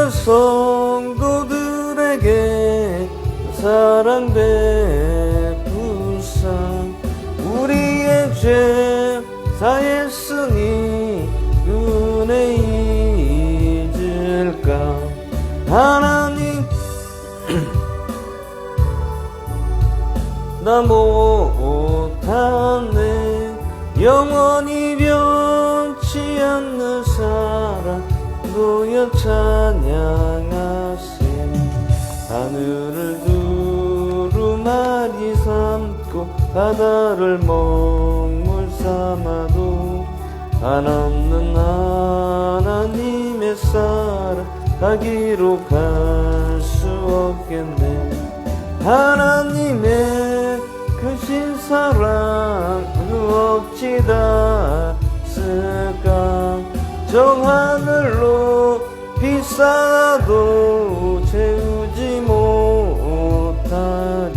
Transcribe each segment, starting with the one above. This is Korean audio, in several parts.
믿는 성도들에게 사랑 베푸사 우리의 죄 사했으니 은혜 잊을까. 하나님 나 못하네. 영원히 변치 않는 사랑 노여 찬양하세. 하늘을 두루마리 삼고 바다를 먹물 삼아도 한없는 하나님의 사랑 가기로 갈 수 없겠네. 하나님의 크신 사랑 어찌 닿을까. 저 하늘로 비싸도 채우지 못하리.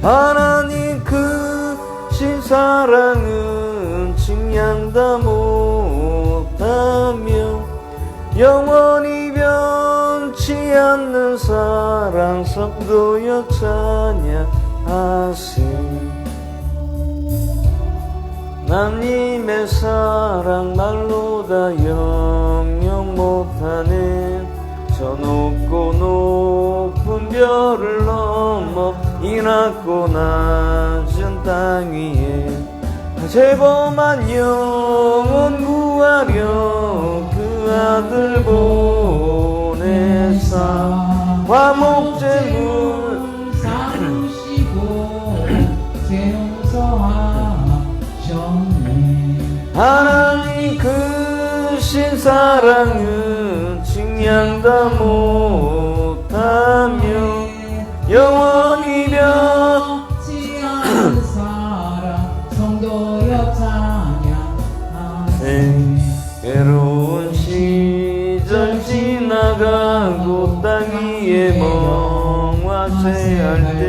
하나님 크신 사랑은 측량다 못하며 영원히 변치 않는 사랑 성도여 찬양하세. 하나님의 사랑 말로 다 영영 못하네. 저 높고 높은 별을 넘어 이 낮고 낮은 땅 위에 죄범한 영혼 구하려 그 아들 보내사 화목제물 삼으시고 용서하셨네. 하나님 크신 사랑은 측량다 못하며 영원히 변치 않는 사랑 성도여 찬양하세. 외로운 시절 지나가고 땅 위에 멍화쇠할 때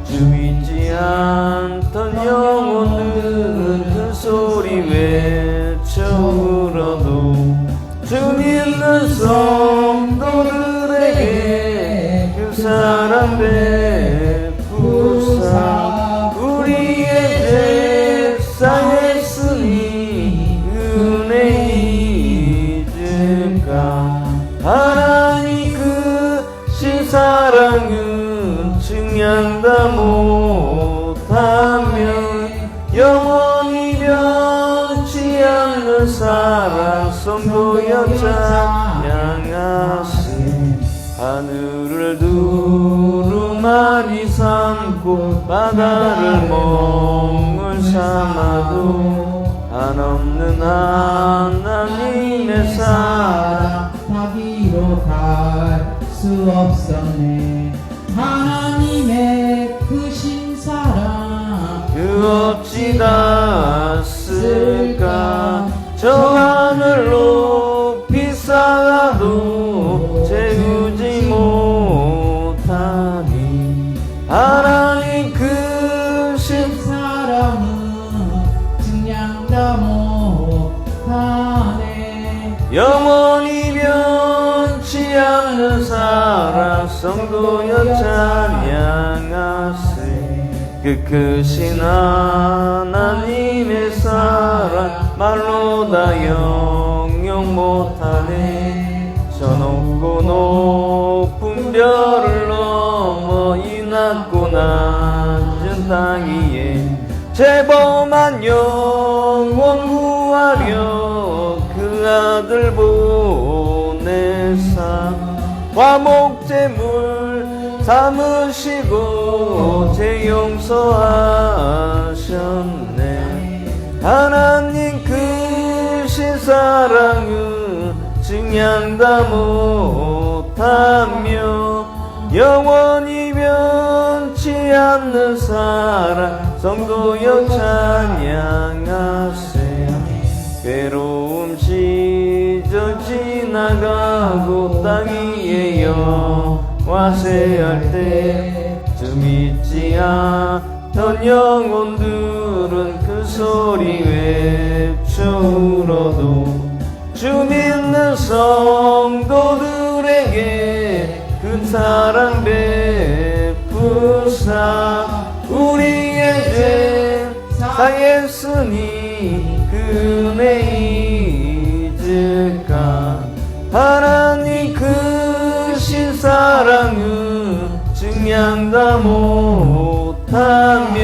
주 잊지 않던 영혼들은 그 소리 외쳐 울어도 주 믿는 성도들에게 그 사랑 베푸사 우리의 죄 사했으니 은혜 잊을까. 하나님 크신 사랑은 측량다 못하며 영원히 변치 않는 사랑 성도여 찬양하세. 하늘을 두루마리 삼고 바다를 먹물 삼아도 한없는 하나님의 사랑 가기로 갈 수 없었네. 하나님의 크신 사랑 그 어찌 닿을까. 저 하늘로 비싸도 채우지 못하니 하나님 크신 사랑은 측량다 못하네. 영원히 변치 않는 사랑 성도여 찬양하세. 그 크신 하나님의 사랑 말로 다 영영 못하네. 저 높고 높은 별을 넘어 이 낮고 낮은 땅 위에 죄범한 영혼 구하려 그 아들 보내사 화목제물 삼으시고 죄 용서하셨네. 하나님 크신 사랑은 측량다 못하며 영원히 변치 않는 사랑 성도여 찬양하세. 외로움 시절 지나가고 땅 위에 영화세할 때 주 믿지 않던 영혼들은 그 소리 외쳐 울어도 주 믿는 성도들 사랑 베푸사 우리의 죄 사했으니 그네 잊을까 하나님 크신 사랑은 증량다 못하며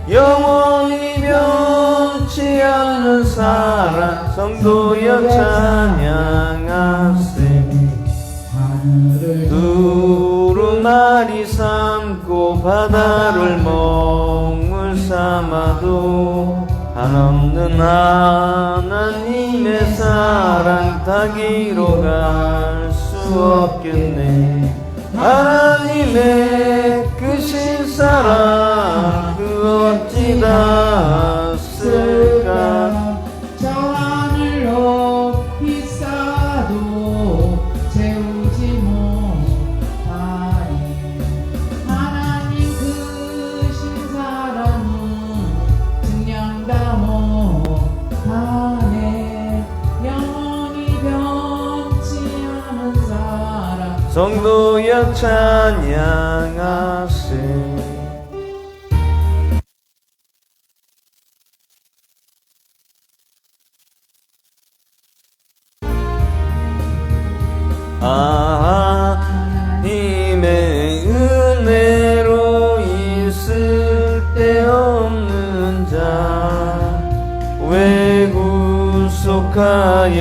영원히 변치 않는 사랑 성도여 찬양하세 하늘을 두루마리 삼고 바다를 먹물 삼아도 한없는 하나님의 사랑 닿기로 갈 수 없겠네 하나님의 크신 사랑 그 어찌 닿았을까 저 하늘 높이 쌓아도 채우지 못하니 하나님 크신 사랑은 증량다 못하네 영원히 변치 않은 사랑 성도여 찬양하세 하나님의 은혜로 있을 데 없는 자 왜 구속하여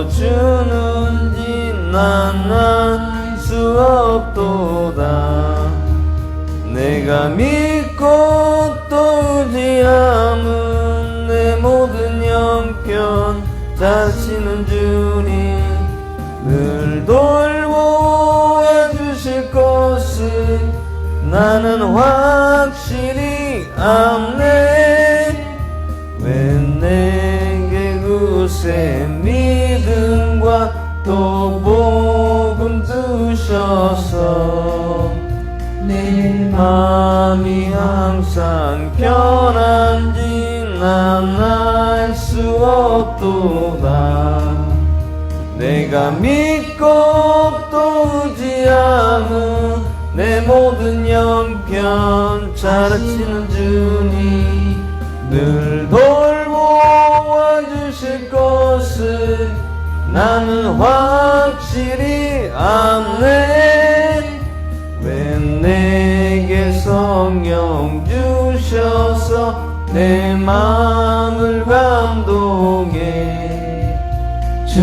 주는지 난 알 수 없도다 내가 믿고 또 의지함은 내 모든 형편 자신은 주님 늘 돌보아 주실 것을 나는 확실히 아네 왜 내게 굳세 믿음과 또 복음 주셔서 내 마음이 항상 편한지 난 알 수 없도다 내가 믿고 또 의지함은 내 모든 형편 잘하시는 주님 늘 돌보아 주실 것을 나는 확실히 아네 왜 내게 성령 주셔서 내 마음을 감동해 주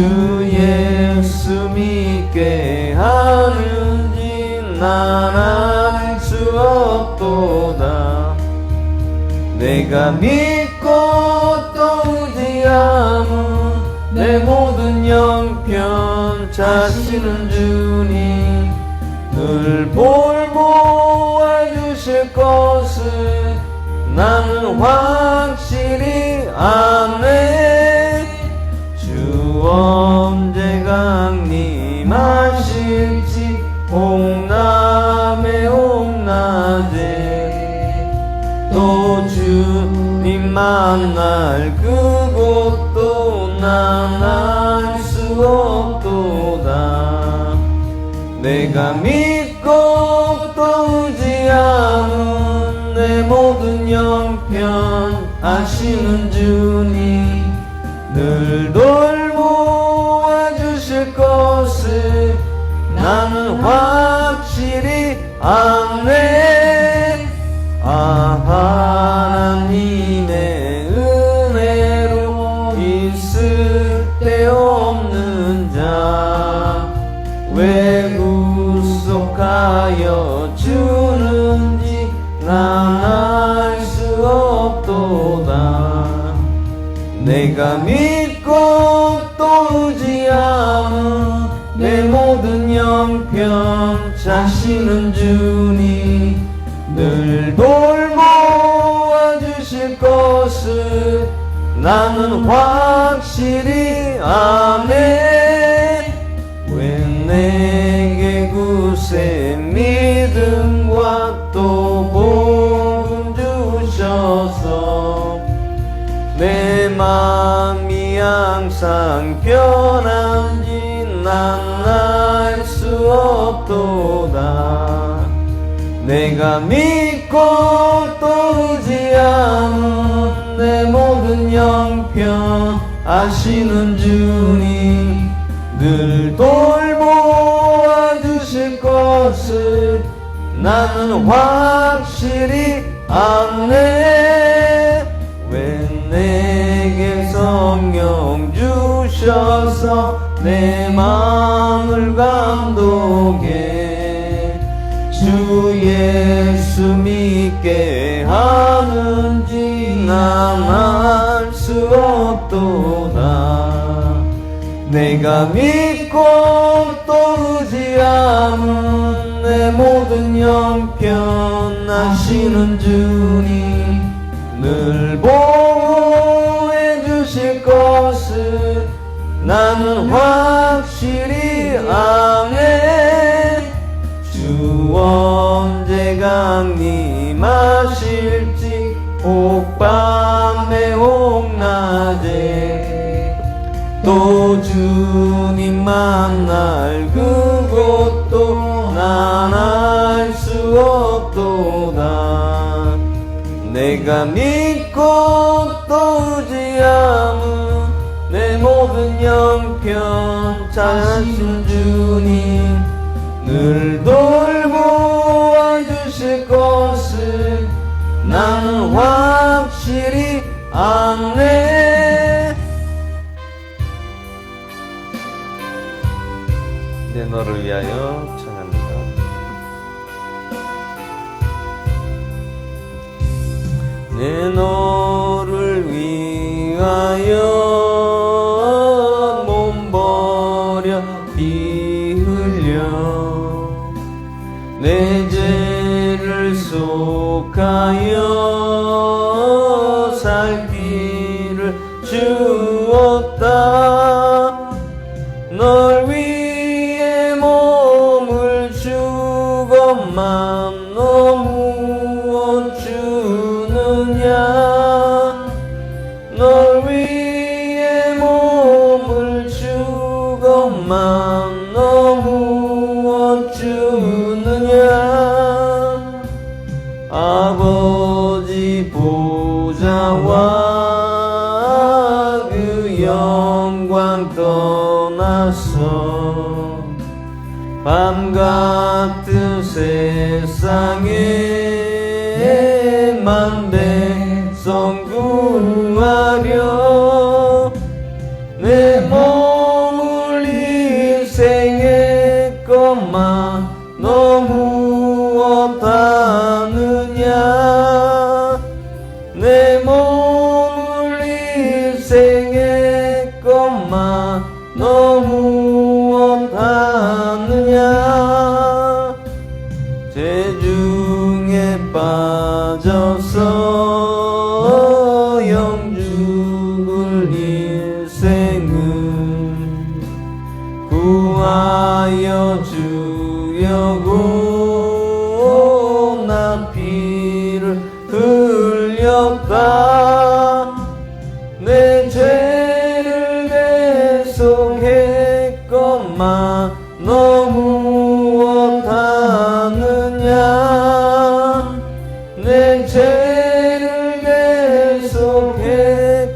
예수 믿게 하는지 난 알 수 없도다 내가 믿고 또 의지함은 내 모든 형편 자신은 주님 늘 돌보아 주실 것을 나는 확실히 아네 주 언제 강림하실지 홍남의 홍낮에 또 주님 만날 그곳도 난 알 수 없도다 내가 믿고 또 의지함은 내 모든 형편 아시는 주님 늘 돌보아 주실 것을 나는 확실히 아네 하나님의 은혜로 있을 데 없는 자 왜 구속하여 주는지 난 알 수 없도다 내가 믿고 또 의지함은 내 모든 형편 자신은 주님 늘 돌보아 주실 것을 나는 확실히 아네 왜 내게 굳세 믿음과 또 복음 주셔서 내 마음이 항상 편한지 난 알 수 없도다. 내가 믿고 또 의지하는 내 모든 형편 아시는 주님, 늘 돌보아 주실 것을 나는 확실히 아네. 왜 내게 성령 주셔서 내 마음을 감독해 주 예수 믿게 하는지 난 알 수 없도다. 내가 믿고 또 의지하는 내 모든 형편 아시는 주님, 늘 보호해 주실 것을 나는 확실히 아네. 주 언제 강림하실지 혹밤에 혹낮에 또 주님 만날 그곳도 난 알 수 없도다. 내가 믿고 또 의지하는 내 모든 형편 찾으신 주님, 늘 돌보아 주실 것을 나는 확실히 아네. 내 너를 위하여 찬양합니다. 내 너를 위하여 몸 버려 피 흘려 내 죄를 속하여 살 길을 주었다. 널 위해 몸을 주건만 너 무엇 주느냐. 널 위해 몸을 주건만 너 무엇 주느냐. 아버지 보좌와 그 영광 떠나서 밤같은 세상에 만백성 구하려 내 몸을 희생했건만 너 무엇하느냐. 내 몸을 희생했건만 너 무엇하느냐. 죄 중에 빠져서 영 죽을 일생을 구하여 주려고 나 피를 흘렸다. 내 죄를 대속했건만 너 무엇하느냐. 내 죄를 대속했건만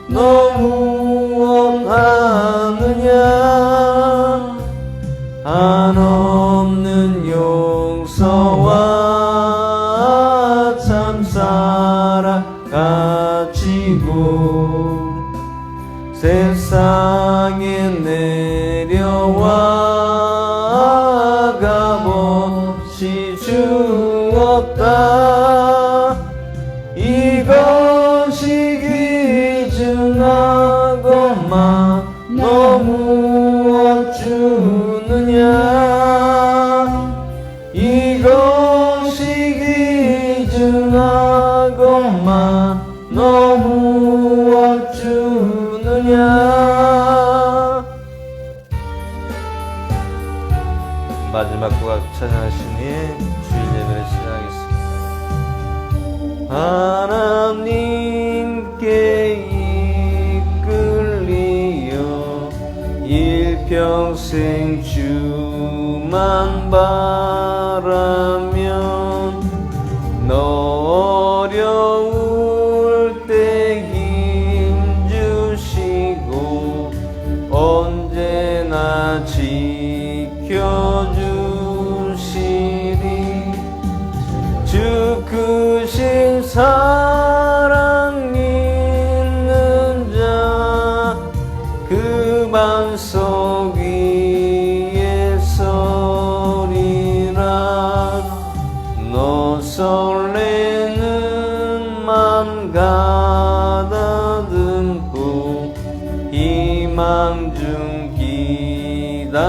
너 무엇하느냐. 한없는 용서와 참사랑 가지고 세상에 내려와 값없이 주었다. 이것이 기준하건만 너 무엇 주느냐. 이것이 기준하건만 너 무엇 주느냐. 마지막 국악 찬양하시니 주일 예배를 시작하겠습니다. 하나님께 이끌리어 일편 평생 주만 바라면 너 어려울 때 힘 주시고 언제나 지켜주시리. 주 크신 사랑 있는 자 그 반석 위에 서리라. 너 설레는 맘 가다듬고 희망 중 기다리면서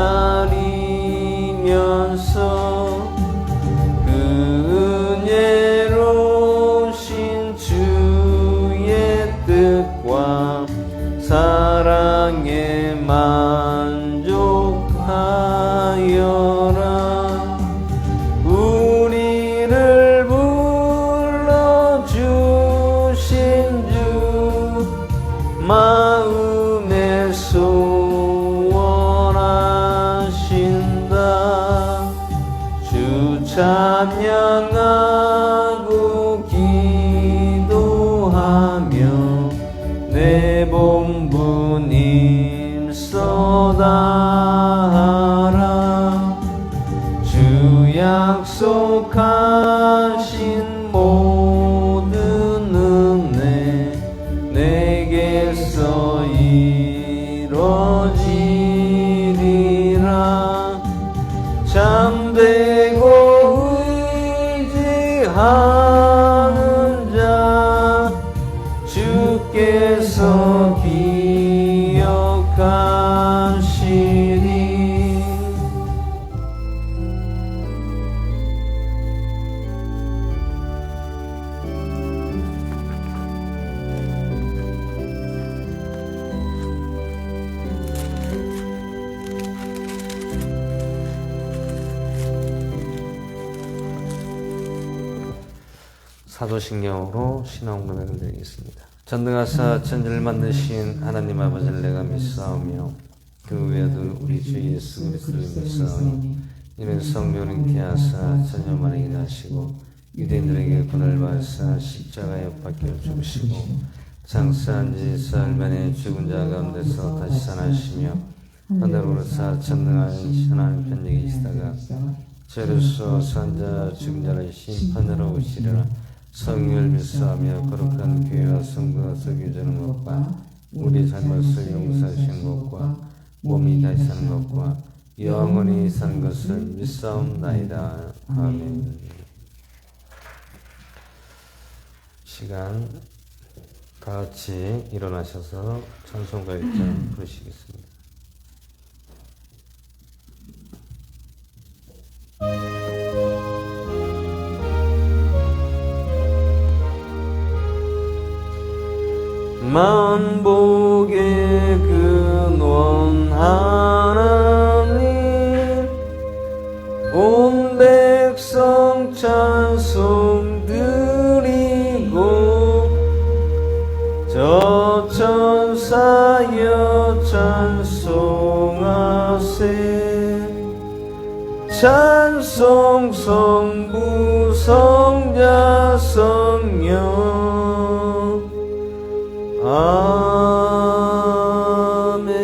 은혜로우신 주의 뜻과 사랑에 만족하여라. 우리를 불러주신 주 마음에 소원하신다. 주 찬양하고 기도하며 내 본분 힘써다하라. 주 약속하신 모든 은혜 내게서 이뤄지리라. 잠들고 의지하는 자 주께서 기억하시리. 사도신경으로 신앙 고백을 드리겠습니다. 전능하사 천지를 만드신 하나님 아버지를 내가 믿사오며 그 외에도 우리 주 예수 그리스도를 믿사오니 이는 성령을 계하사 천녀만에게 하시고 유대인들에게 분을 받으사 십자가에 못 박혀 죽으시고 장사한 지 사흘 만에 죽은 자 가운데서 다시 살아나시며 하늘로 오르사 전능하신 하나님 편에 계시다가 죄로서 산자 죽은 자를 심판하러 오시리라. 성령을 믿사하며 거룩한 교회와 성도로서 교제하는 것과 우리 잘못을 용서하시는 것과 몸이 다시 사는 것과 영원히 사는 것을 믿사옵나이다. 아멘. 시간 다 같이 일어나셔서 찬송가 1장 부르시겠습니다. 만복의 근원 하나님 온 백성 찬송 드리고 저 천사여 찬송하세. 찬송 성부 성자 성령 아멘.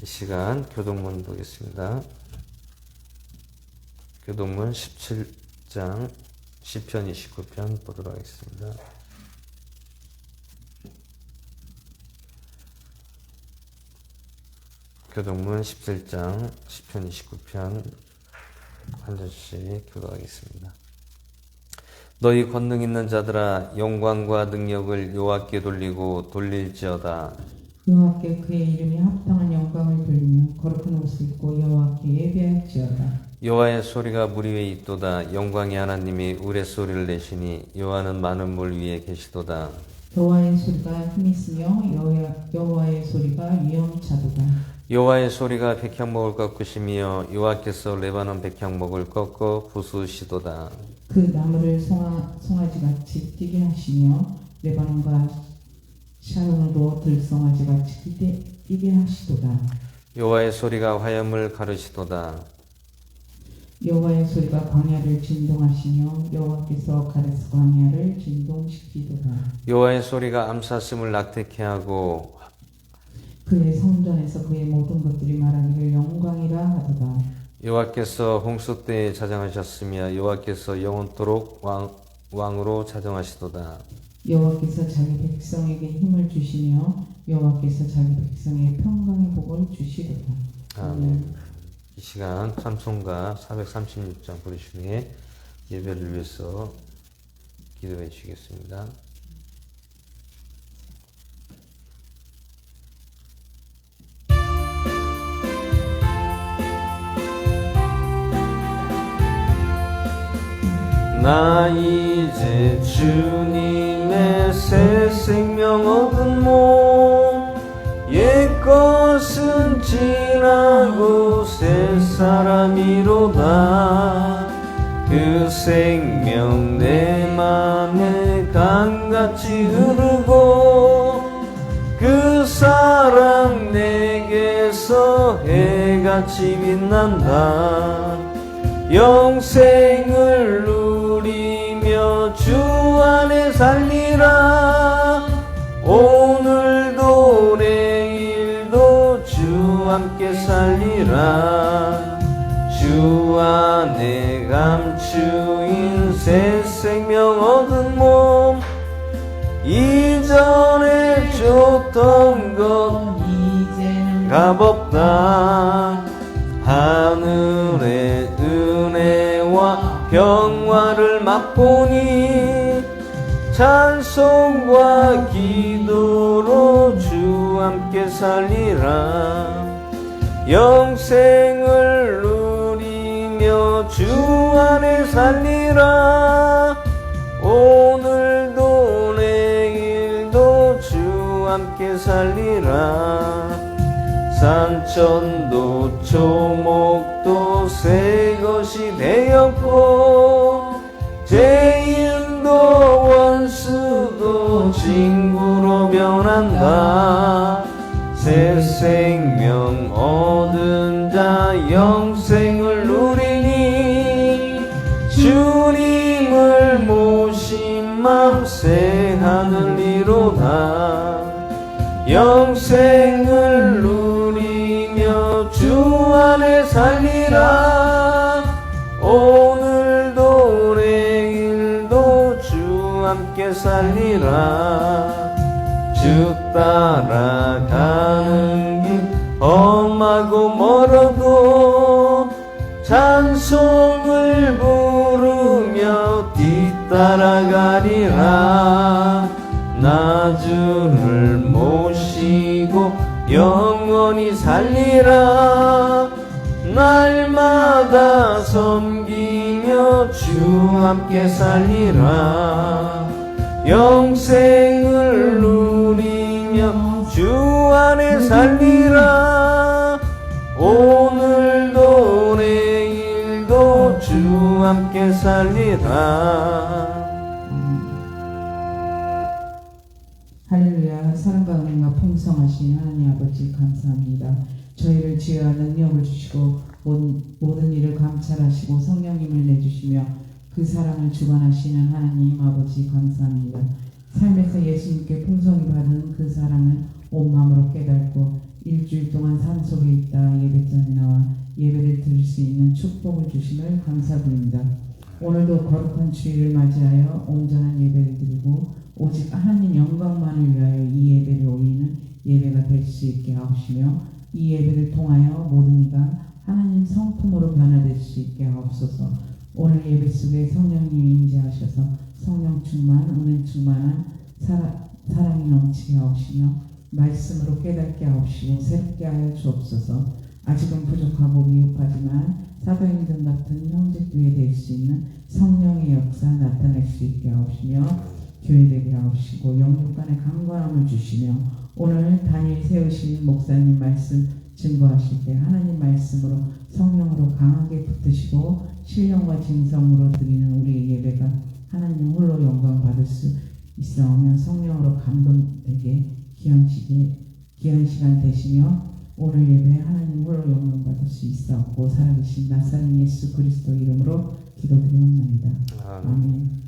이 시간 교동문 보겠습니다. 교동문 17장 시편 29편 보도록 하겠습니다. 교동문 17장 시편 29편 한 절씩 교도하겠습니다. 너희 권능 있는 자들아 영광과 능력을 여호와께 돌리고 돌릴지어다. 여호와께 그의 이름에 합당한 영광을 돌리며 거룩한 옷을 입고 여호와께 예배할지어다. 여호와의 소리가 물 위에 있도다. 영광의 하나님이 우레소리를 내시니 여호와는 많은 물 위에 계시도다. 여호와의 소리가 힘이 있으며 여호와의 소리가 위엄차도다. 여호와의 소리가 백향목을 꺾으시며 여호와께서 레바논 백향목을 꺾어 부수시도다. 그 나무를 송아지같이 뛰게 하시며 레바논과 샤론으로 들성아지 같이 뛰게 하시도다. 여호와의 소리가 화염을 가르시도다. 여호와의 소리가 광야를 진동하시며 여호와께서 가데스 광야를 진동시키도다. 여호와의 소리가 암사슴을 낙태케 하고 그의 성전에서 그의 모든 것들이 말하기를 영광이라 하도다. 여호와께서 홍수 때에 자정하셨으며 여호와께서 영원토록 왕으로 자정하시도다. 여호와께서 자기 백성에게 힘을 주시며 여호와께서 자기 백성의 평강의 복을 주시도다. 아멘. 이 시간 찬송가 436장 부르신 후에 예배를 위해서 기도해 주시겠습니다. 나 이제 주님의 새 생명 얻은 몸 옛것은 지나고 새 사람이로다. 그 생명 내 맘에 강같이 흐르고 그 사랑 내게서 해같이 빛난다. 영생을 누리며 주 안에 살리라. 오늘도 내일도 주 함께 살리라. 주 안에 감추인 새 생명 얻은 몸 이전에 줬던 것 이제는 값없다. 하늘의 은혜와 평화를 맛보니 찬송과 기도로 주 함께 살리라. 영생을 누리며 주 안에 살리라. 오늘도 내일도 주 함께 살리라. 산천도 초목도 새 것이 되었고 죄인도 원수도 친구로 변한다. 새 생명 얻은 자 영생을 누리니 주님을 모신 맘 새 하늘이로다. 영생을 누리며 주 안에 살리라. 오늘도 내일도 주 함께 살리라. 주 따라가는 길 험하고 멀어도 찬송을 부르며 뒤따라가리라. 나 주를 모시고 영원히 살리라. 날마다 섬기며 주 함께 살리라. 영생을 누리며 주 안에 살리라. 오늘도 내일도 주 함께 살리라. 할렐루야. 사랑과 은혜가 풍성하신 하나님 아버지 감사합니다. 저희를 지혜와 능력을 주시고 모든 일을 감찰하시고 성령님을 내주시며 그 사랑을 주관하시는 하나님 아버지 감사합니다. 삶에서 예수님께 풍성히 받은 그 사랑을 온 마음으로 깨닫고 일주일 동안 삶 속에 있다 예배전에 나와 예배를 드릴 수 있는 축복을 주심을 감사드립니다. 오늘도 거룩한 주일을 맞이하여 온전한 예배를 드리고 오직 하나님 영광만을 위하여 이 예배를 올리는 예배가 될 수 있게 하옵시며 이 예배를 통하여 모든 이가 하나님 성품으로 변화될 수 있게 하옵소서. 오늘 예배 속에 성령님이 임재하셔서 성령 충만, 은혜 충만한 사랑이 넘치게 하옵시며 말씀으로 깨닫게 하옵시고 새롭게 하여 주옵소서. 아직은 부족하고 미흡하지만 사도행전 같은 형제교회 될 수 있는 성령의 역사 나타낼 수 있게 하옵시며 교회되게 하옵시고 영육간의 강건함을 주시며 오늘 단일 세우신 목사님 말씀 증거하실 때 하나님 말씀으로 성령으로 강하게 붙드시고 신령과 진성으로 드리는 우리의 예배가 하나님 홀로 영광 받을 수 있사오며 성령으로 감동되게 귀한 시간 되시며 오늘 예배 하나님으로 영광받을 수 있사옵고 살아계신 나사렛 예수 그리스도 이름으로 기도드리옵나이다. 아멘.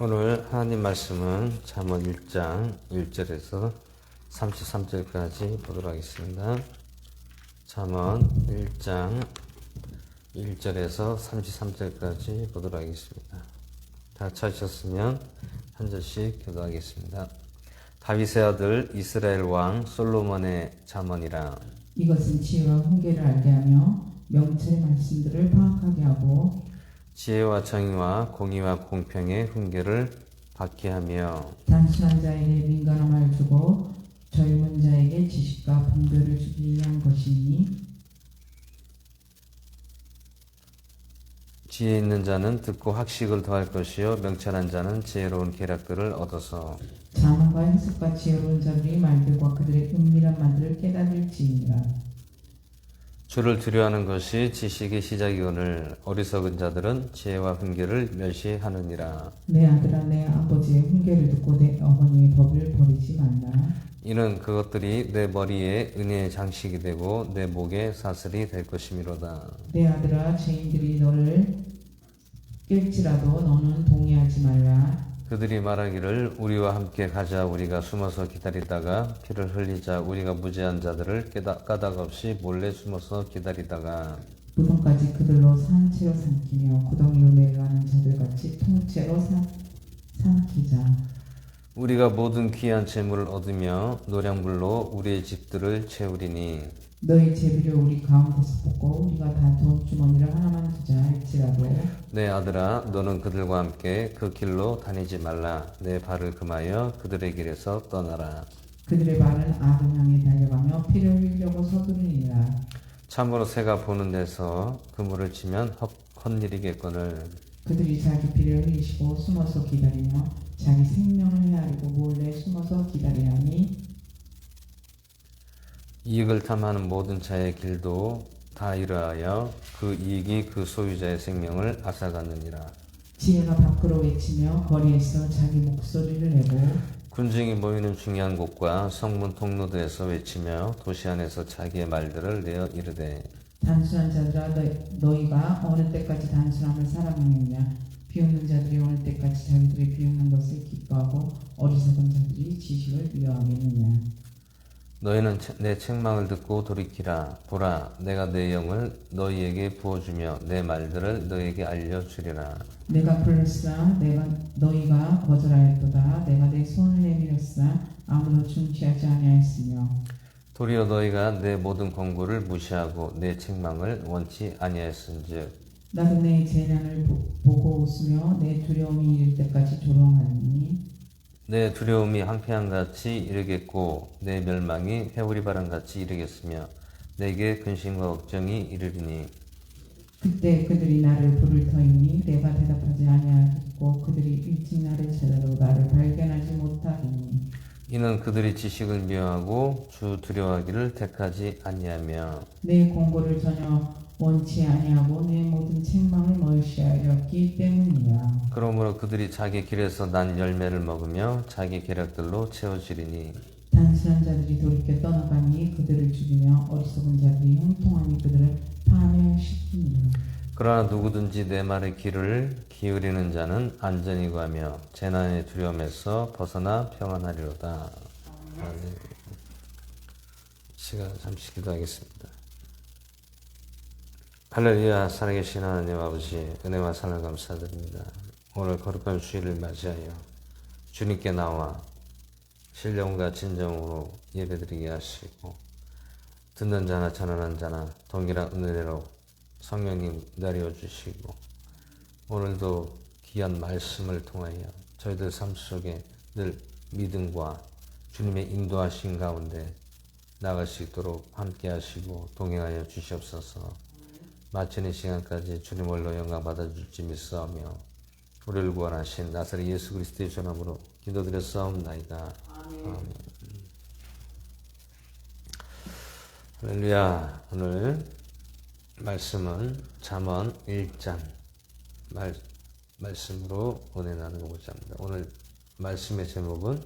오늘 하나님 말씀은 잠언 1장 1절에서 33절까지 보도록 하겠습니다. 잠언 1장 1절에서 33절까지 보도록 하겠습니다. 다 찾으셨으면 한 절씩 교도하겠습니다. 다윗의 아들 이스라엘 왕 솔로몬의 잠언이라. 이것은 지혜와 훈계를 알게 하며 명철의 말씀들을 파악하게 하고 지혜와 정의와 공의와 공평의 훈계를 받게 하며 단순한 자에게 민감함을 주고 젊은 자에게 지식과 분별을 주기 위한 것이니 지혜 있는 자는 듣고 학식을 더할 것이요 명철한 자는 지혜로운 계략들을 얻어서 자문과 해석과 지혜로운 자들이 말들과 그들의 은밀한 말들을 깨달을지니라. 주를 두려워하는 것이 지식의 시작이거늘 어리석은 자들은 지혜와 훈계를 멸시하느니라. 내 아들아 내 아버지의 훈계를 듣고 내 어머니의 법을 버리지 말라. 이는 그것들이 내 머리에 은혜의 장식이 되고 내 목에 사슬이 될 것이미로다. 내 아들아 죄인들이 너를 깰지라도 너는 동의하지 말라. 그들이 말하기를 우리와 함께 가자. 우리가 숨어서 기다리다가 피를 흘리자. 우리가 무죄한 자들을 까닭 없이 몰래 숨어서 기다리다가 무덤까지 그들로 산채로 삼키며 구덩이로 내려가는 자들같이 통째로 삼키자. 우리가 모든 귀한 재물을 얻으며 노량물로 우리의 집들을 채우리니 너희 제비를 우리 가운데서 뽑고 우리가 다 돈 주머니를 하나만 두자 할지라도 내 아들아 너는 그들과 함께 그 길로 다니지 말라. 내 발을 금하여 그들의 길에서 떠나라. 그들의 발은 악을 향해 달려가며 피를 흘리려고 서두르니라. 참으로 새가 보는 데서 그물을 치면 헛일이겠거늘. 그들이 자기 피를 흘리시고 숨어서 기다리며 자기 생명을 헤아리고 몰래 숨어서 기다리나니 이익을 탐하는 모든 자의 길도 다 이러하여 그 이익이 그 소유자의 생명을 앗아가느니라. 지혜가 밖으로 외치며 거리에서 자기 목소리를 내고 군중이 모이는 중요한 곳과 성문 통로들에서 외치며 도시 안에서 자기의 말들을 내어 이르되 단순한 자들아 너희가 어느 때까지 단순함을 사랑하느냐. 비웃는 자들이 어느 때까지 자기들의 비웃는 것을 기뻐하고 어리석은 자들이 지식을 미워하겠느냐. 너희는 내 책망을 듣고 돌이키라. 보라, 내가 내 영을 너희에게 부어주며 내 말들을 너희에게 알려주리라. 내가 불렀으나 너희가 거절하였도다. 내가 내 손을 내밀었으나 아무도 중시하지 아니하였으며 도리어 너희가 내 모든 권고를 무시하고 내 책망을 원치 아니하였은즉 나도 내 재난을 보고 웃으며 내 두려움이 이를 때까지 조롱하니 내 두려움이 한패한같이 이르겠고 내 멸망이 회오리바람같이 이르겠으며 내게 근심과 걱정이 이르리니 그때 그들이 나를 부를 터이니 내가 대답하지 아니하겠고 그들이 일찍 나를 찾아도 나를 발견하지 못하리니 이는 그들이 지식을 미워하고 주 두려워하기를 택하지 아니하며 내 공고를 전혀 원치 아니하고 내 모든 책망을 멀시하였기 때문이야. 그러므로 그들이 자기 길에서 난 열매를 먹으며 자기 계략들로 채워지리니 단순한 자들이 돌이켜 떠나가니 그들을 죽이며 어리석은 자들이 형통하니 그들을 파멸시키니 그러나 누구든지 내 말의 귀를 기울이는 자는 안전히 가며 재난의 두려움에서 벗어나 평안하리로다. 시간 잠시 기도하겠습니다. 할렐루야. 살아계신 하나님 아버지, 은혜와 사랑을 감사드립니다. 오늘 거룩한 주일을 맞이하여 주님께 나와 신령과 진정으로 예배드리게 하시고 듣는 자나 전하는 자나 동일한 은혜로 성령님 내려주시고 오늘도 귀한 말씀을 통하여 저희들 삶 속에 늘 믿음과 주님의 인도하신 가운데 나갈 수 있도록 함께 하시고 동행하여 주시옵소서. 마치는 시간까지 주님 홀로 영광 받아줄지 믿사오며 우리를 구원하신 나사렛 예수 그리스도의 전함으로 기도드렸사옵나이다. 아멘. 할렐루야. 오늘 말씀은 잠언 1장 말씀으로 은혜 나누고자 합니다. 오늘 말씀의 제목은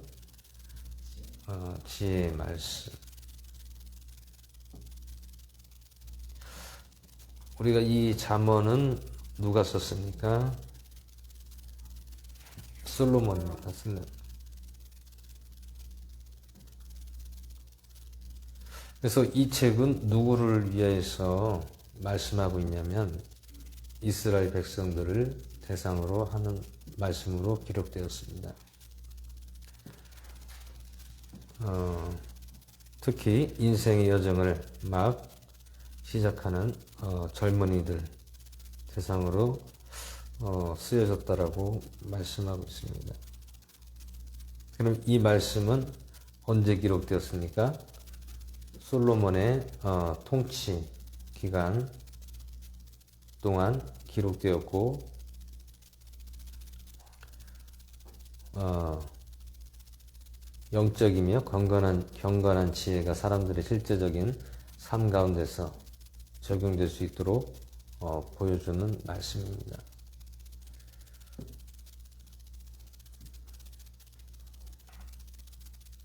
지혜의 말씀. 우리가 이 잠언은 누가 썼습니까? 솔로몬입니다. 그래서 이 책은 누구를 위해서 말씀하고 있냐면 이스라엘 백성들을 대상으로 하는 말씀으로 기록되었습니다. 특히 인생의 여정을 막 시작하는 젊은이들 대상으로 쓰여졌다라고 말씀하고 있습니다. 그럼 이 말씀은 언제 기록되었습니까? 솔로몬의 통치 기간 동안 기록되었고 영적이며 경건한 지혜가 사람들의 실제적인 삶 가운데서 적용될 수 있도록 보여주는 말씀입니다.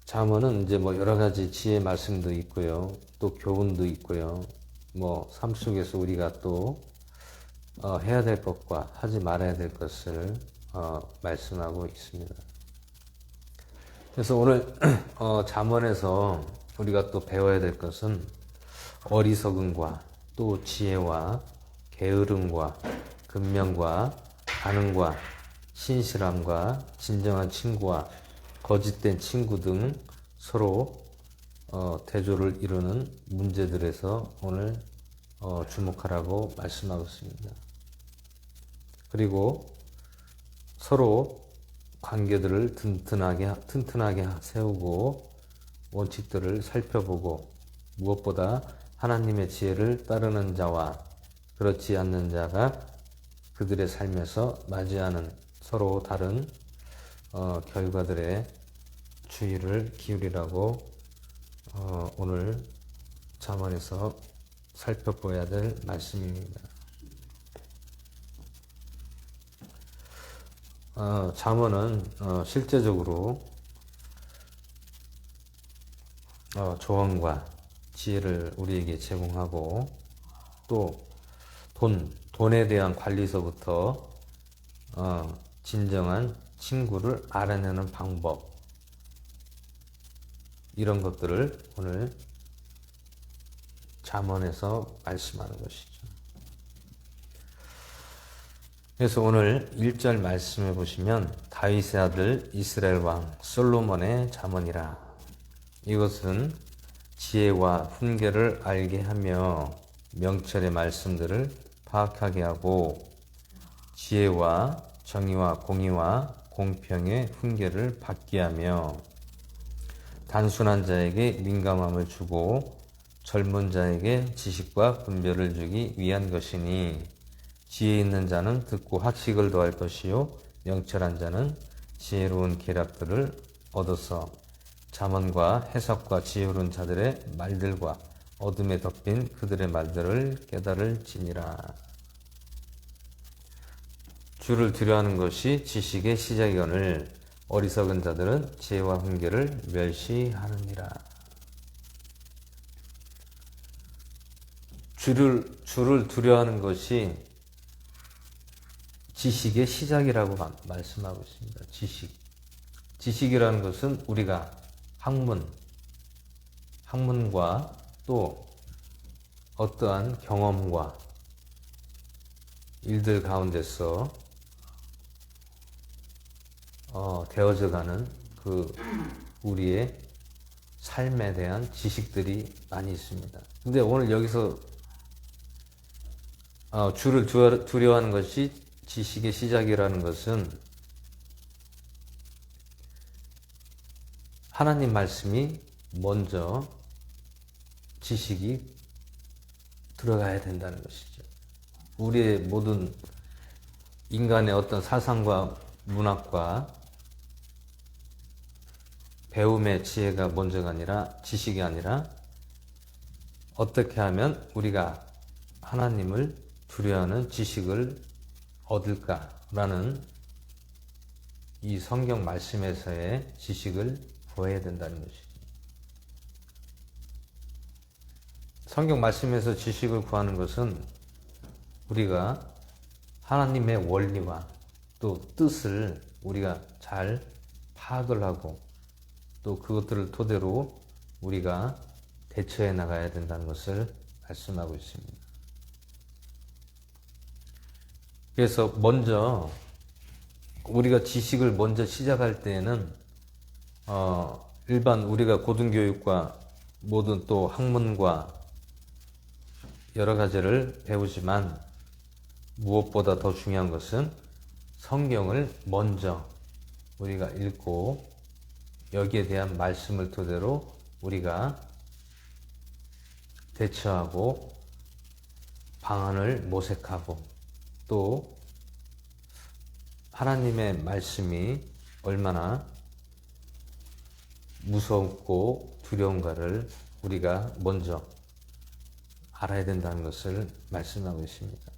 잠언은 이제 여러 가지 지혜 말씀도 있고요, 또 교훈도 있고요, 삶 속에서 우리가 또 해야 될 것과 하지 말아야 될 것을 말씀하고 있습니다. 그래서 오늘 잠언에서 우리가 또 배워야 될 것은 어리석음과 또 지혜와 게으름과 근면과 가능과 신실함과 진정한 친구와 거짓된 친구 등 서로 대조를 이루는 문제들에서 오늘 주목하라고 말씀하고 있습니다. 그리고 서로 관계들을 튼튼하게 세우고 원칙들을 살펴보고 무엇보다 하나님의 지혜를 따르는 자와 그렇지 않는 자가 그들의 삶에서 맞이하는 서로 다른 결과들에 주의를 기울이라고 오늘 잠언에서 살펴봐야 될 말씀입니다. 잠언은 실제적으로 조언과 지혜를 우리에게 제공하고 또 돈에 대한 관리서부터 진정한 친구를 알아내는 방법, 이런 것들을 오늘 잠언에서 말씀하는 것이죠. 그래서 오늘 1절 말씀해 보시면 다윗의 아들 이스라엘 왕 솔로몬의 잠언이라. 이것은 지혜와 훈계를 알게 하며 명철의 말씀들을 파악하게 하고 지혜와 정의와 공의와 공평의 훈계를 받게 하며 단순한 자에게 민감함을 주고 젊은 자에게 지식과 분별을 주기 위한 것이니 지혜 있는 자는 듣고 학식을 더할 것이요 명철한 자는 지혜로운 계략들을 얻어서 잠언과 해석과 지혜로운 자들의 말들과 어둠에 덮인 그들의 말들을 깨달을지니라. 주를 두려워하는 것이 지식의 시작이거늘 어리석은 자들은 지혜와 훈계를 멸시하느니라. 주를 두려워하는 것이 지식의 시작이라고 말씀하고 있습니다. 지식이라는 것은 우리가 학문과 또 어떠한 경험과 일들 가운데서 되어져가는 그 우리의 삶에 대한 지식들이 많이 있습니다. 근데 오늘 여기서 주를 두려워하는 것이 지식의 시작이라는 것은 하나님 말씀이 먼저 지식이 들어가야 된다는 것이죠. 우리의 모든 인간의 어떤 사상과 문학과 배움의 지혜가 먼저가 아니라, 지식이 아니라 어떻게 하면 우리가 하나님을 두려워하는 지식을 얻을까라는 이 성경 말씀에서의 지식을 구해야 된다는 것이죠. 성경 말씀에서 지식을 구하는 것은 우리가 하나님의 원리와 또 뜻을 우리가 잘 파악을 하고 또 그것들을 토대로 우리가 대처해 나가야 된다는 것을 말씀하고 있습니다. 그래서 먼저 우리가 지식을 먼저 시작할 때에는 일반 우리가 고등교육과 모든 또 학문과 여러 가지를 배우지만 무엇보다 더 중요한 것은 성경을 먼저 우리가 읽고 여기에 대한 말씀을 토대로 우리가 대처하고 방안을 모색하고 또 하나님의 말씀이 얼마나 무섭고 두려운가를 우리가 먼저 알아야 된다는 것을 말씀하고 있습니다.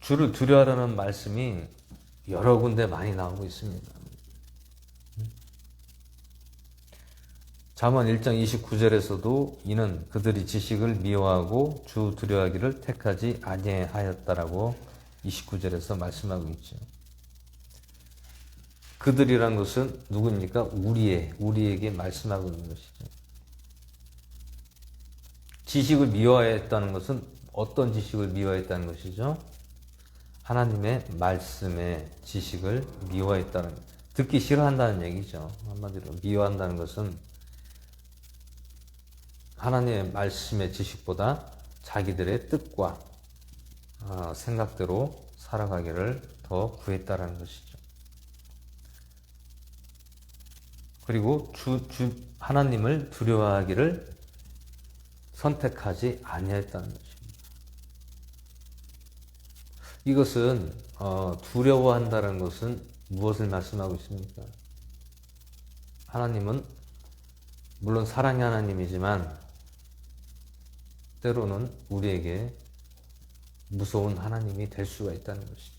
주를 두려워하라는 말씀이 여러 군데 많이 나오고 있습니다. 잠언 1장 29절에서도 이는 그들이 지식을 미워하고 주 두려워하기를 택하지 아니하였다라고 29절에서 말씀하고 있죠. 그들이란 것은 누구입니까? 우리에게 말씀하고 있는 것이죠. 지식을 미워했다는 것은 어떤 지식을 미워했다는 것이죠? 하나님의 말씀의 지식을 미워했다는, 듣기 싫어한다는 얘기죠. 한마디로 미워한다는 것은 하나님의 말씀의 지식보다 자기들의 뜻과 생각대로 살아가기를 더 구했다라는 것이죠. 그리고 하나님을 두려워하기를 선택하지 아니했다는 것입니다. 이것은 두려워한다는 것은 무엇을 말씀하고 있습니까? 하나님은 물론 사랑의 하나님이지만 때로는 우리에게 무서운 하나님이 될 수가 있다는 것이죠.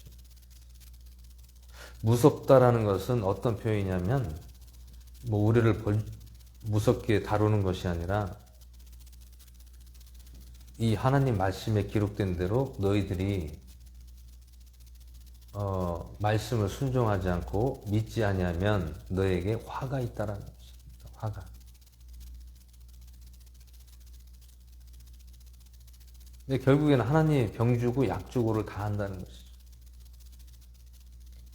무섭다라는 것은 어떤 표현이냐면 우리를 무섭게 다루는 것이 아니라 이 하나님 말씀에 기록된 대로 너희들이 말씀을 순종하지 않고 믿지 아니하면 너에게 화가 있다라는 것입니다. 화가. 근데 결국에는 하나님이 병 주고 약 주고를 다 한다는 것이죠.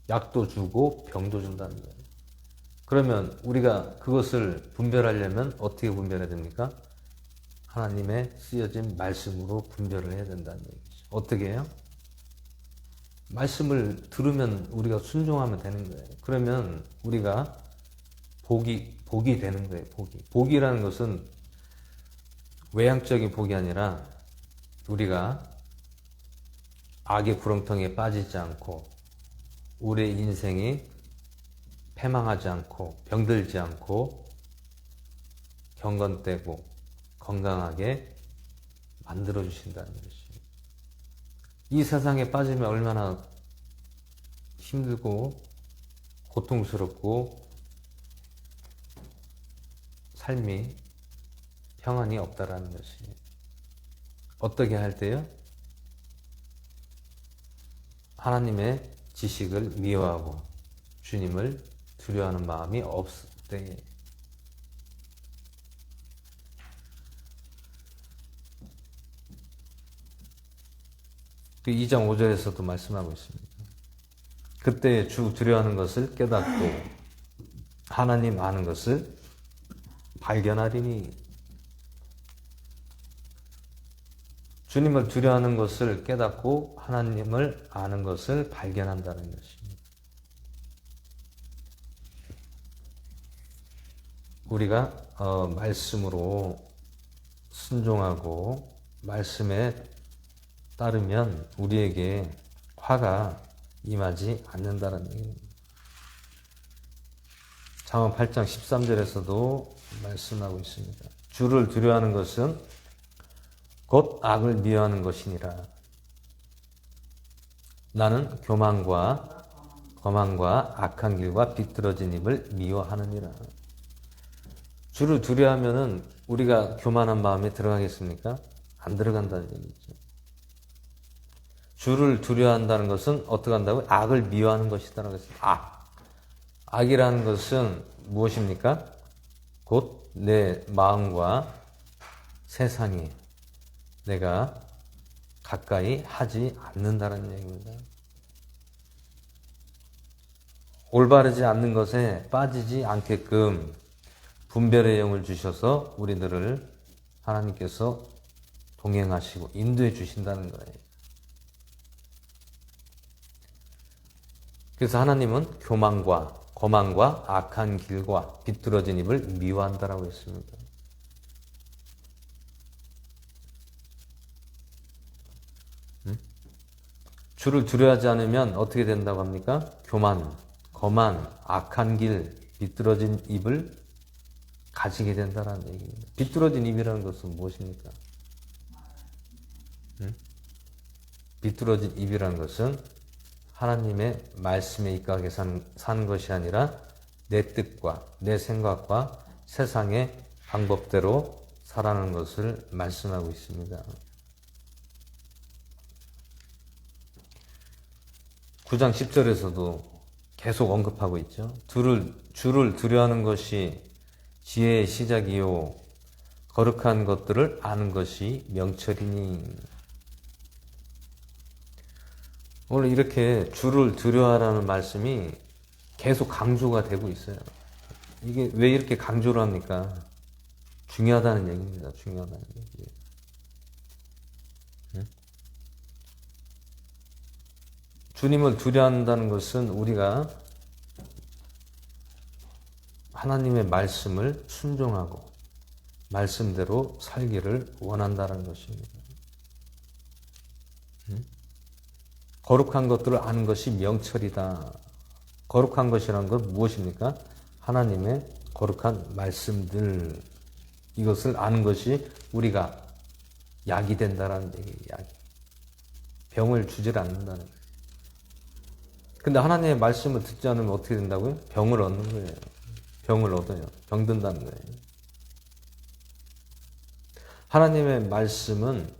약도 주고 병도 준다는 거예요. 그러면 우리가 그것을 분별하려면 어떻게 분별해야 됩니까? 하나님의 쓰여진 말씀으로 분별을 해야 된다는 얘기죠. 어떻게 해요? 말씀을 들으면 우리가 순종하면 되는 거예요. 그러면 우리가 복이 되는 거예요. 복이라는 것은 외향적인 복이 아니라 우리가 악의 구렁텅이에 빠지지 않고 우리의 인생이 패망하지 않고 병들지 않고 경건되고 건강하게 만들어주신다는 것입니다. 이 세상에 빠지면 얼마나 힘들고 고통스럽고 삶이 평안이 없다라는 것이. 어떻게 할 때요? 하나님의 지식을 미워하고 주님을 두려워하는 마음이 없을 때에. 그 2장 5절에서도 말씀하고 있습니다. 그때 주 두려워하는 것을 깨닫고 하나님 아는 것을 발견하리니. 주님을 두려워하는 것을 깨닫고 하나님을 아는 것을 발견한다는 것입니다. 우리가 말씀으로 순종하고 말씀에 따르면 우리에게 화가 임하지 않는다는 얘기입니다. 잠언 8장 13절에서도 말씀하고 있습니다. 주를 두려워하는 것은 곧 악을 미워하는 것이니라. 나는 교만과 거만과 악한 길과 비뚤어진 입을 미워하느니라. 주를 두려워하면은 우리가 교만한 마음에 들어가겠습니까? 안 들어간다는 얘기죠. 주를 두려워한다는 것은 어떻게 한다고요? 악을 미워하는 것이다라고 했습니다. 악이라는 것은 무엇입니까? 곧 내 마음과 세상에 내가 가까이 하지 않는다는 얘기입니다. 올바르지 않는 것에 빠지지 않게끔 분별의 영을 주셔서 우리들을 하나님께서 동행하시고 인도해 주신다는 거예요. 그래서 하나님은 교만과 거만과 악한 길과 비뚤어진 입을 미워한다라고 했습니다. 주를 두려워하지 않으면 어떻게 된다고 합니까? 교만, 거만, 악한 길, 비뚤어진 입을 가지게 된다는 얘기입니다. 비뚤어진 입이라는 것은 무엇입니까? 비뚤어진 입이라는 것은 하나님의 말씀에 입각하게 사는 것이 아니라 내 뜻과 내 생각과 세상의 방법대로 살아가는 것을 말씀하고 있습니다. 9장 10절에서도 계속 언급하고 있죠. 주를 두려워하는 것이 지혜의 시작이요 거룩한 것들을 아는 것이 명철이니. 오늘 이렇게 주를 두려워하라는 말씀이 계속 강조가 되고 있어요. 이게 왜 이렇게 강조를 합니까? 중요하다는 얘기입니다. 중요하다는 얘기. 주님을 두려워한다는 것은 우리가 하나님의 말씀을 순종하고 말씀대로 살기를 원한다는 것입니다. 거룩한 것들을 아는 것이 명철이다. 거룩한 것이라는 건 무엇입니까? 하나님의 거룩한 말씀들, 이것을 아는 것이 우리가 약이 된다는 얘기예요. 약이. 병을 주질 않는다는 거예요. 근데 하나님의 말씀을 듣지 않으면 어떻게 된다고요? 병을 얻는 거예요. 병을 얻어요. 병든다는 거예요. 하나님의 말씀은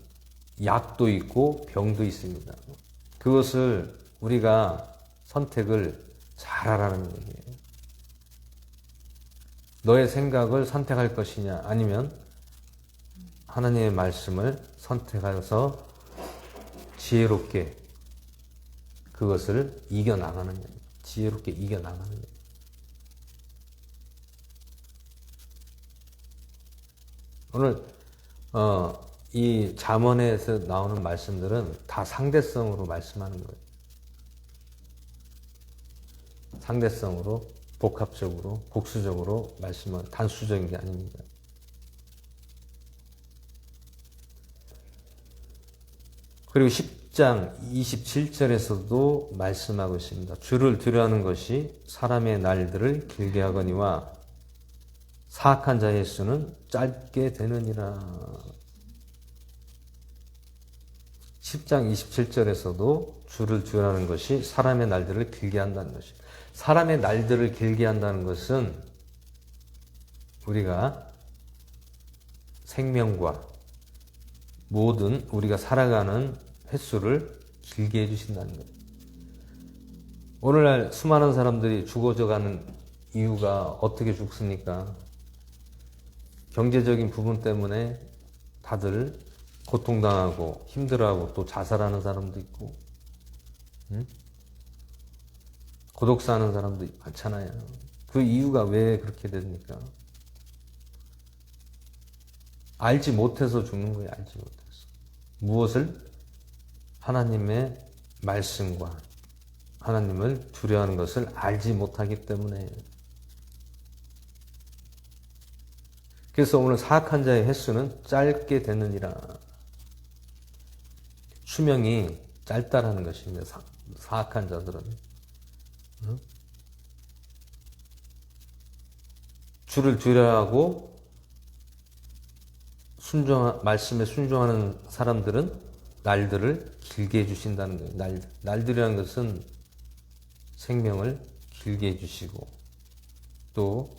약도 있고 병도 있습니다. 그것을 우리가 선택을 잘하라는 얘기예요. 너의 생각을 선택할 것이냐 아니면 하나님의 말씀을 선택해서 지혜롭게 그것을 이겨나가는 거예요. 지혜롭게 이겨나가는 거예요. 오늘 이 잠언에서 나오는 말씀들은 다 상대성으로 말씀하는 거예요. 상대성으로, 복합적으로, 복수적으로 말씀은 단수적인 게 아닙니다. 그리고 10장 27절에서도 말씀하고 있습니다. 주를 두려워하는 것이 사람의 날들을 길게 하거니와 사악한 자의 수는 짧게 되느니라. 10장 27절에서도 주를 두려워하는 것이 사람의 날들을 길게 한다는 것입니다. 사람의 날들을 길게 한다는 것은 우리가 생명과 모든 우리가 살아가는 횟수를 길게 해주신다는 거예요. 오늘날 수많은 사람들이 죽어져가는 이유가 어떻게 죽습니까? 경제적인 부분 때문에 다들 고통당하고 힘들어하고 또 자살하는 사람도 있고 고독사하는 사람도 많잖아요. 그 이유가 왜 그렇게 됩니까? 알지 못해서 죽는 거예요. 알지 못해서. 무엇을? 하나님의 말씀과 하나님을 두려워하는 것을 알지 못하기 때문에. 그래서 오늘 사악한 자의 횟수는 짧게 되느니라. 수명이 짧다라는 것입니다. 사악한 자들은. 주를 두려워하고 말씀에 순종하는 사람들은 날들을 길게 해주신다는 거예요. 날들이라는 것은 생명을 길게 해주시고 또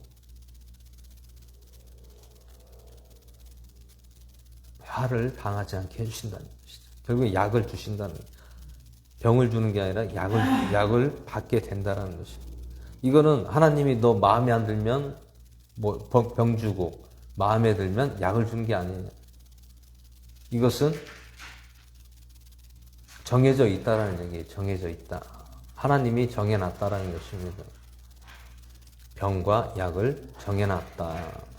화를 당하지 않게 해주신다는 것이죠. 결국에 약을 주신다는 거예요. 병을 주는 게 아니라 약을 받게 된다는 것이죠. 이거는 하나님이 너 마음에 안 들면 병 주고 마음에 들면 약을 주는 게 아니에요. 이것은 정해져 있다라는 얘기예요. 정해져 있다. 하나님이 정해놨다라는 것입니다. 병과 약을 정해놨다.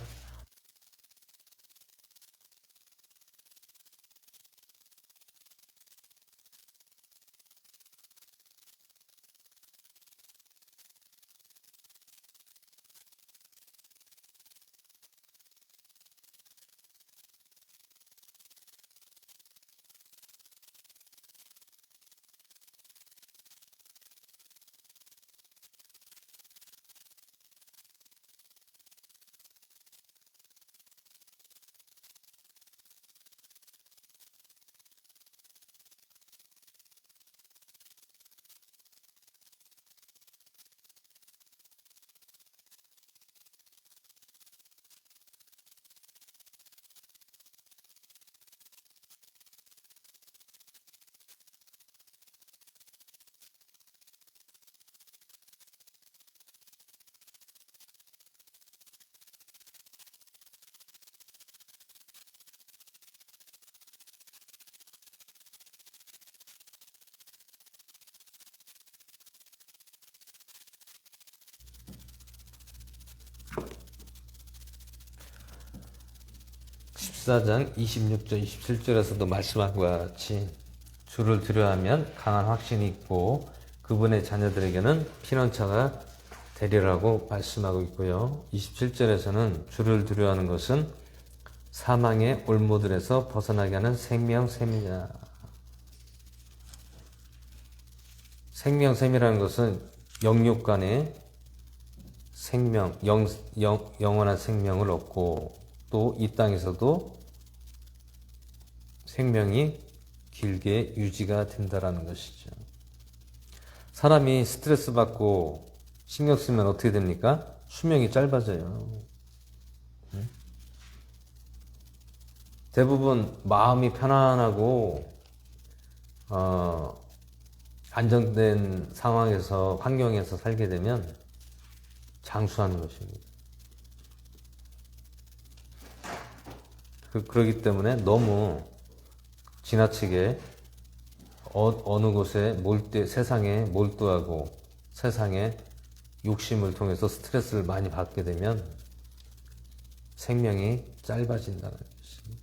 14장 26절 27절에서도 말씀한 것 같이 주를 두려워하면 강한 확신이 있고 그분의 자녀들에게는 피난처가 되리라고 말씀하고 있고요. 27절에서는 주를 두려워하는 것은 사망의 올무들에서 벗어나게 하는 생명샘이냐. 생명샘이라는 것은 영육 간의 생명, 영원한 생명을 얻고 또 이 땅에서도 생명이 길게 유지가 된다라는 것이죠. 사람이 스트레스 받고 신경 쓰면 어떻게 됩니까? 수명이 짧아져요. 대부분 마음이 편안하고 안정된 상황에서 환경에서 살게 되면 장수하는 것입니다. 그렇기 때문에 너무 지나치게 어느 곳에 세상에 몰두하고 세상에 욕심을 통해서 스트레스를 많이 받게 되면 생명이 짧아진다는 것입니다.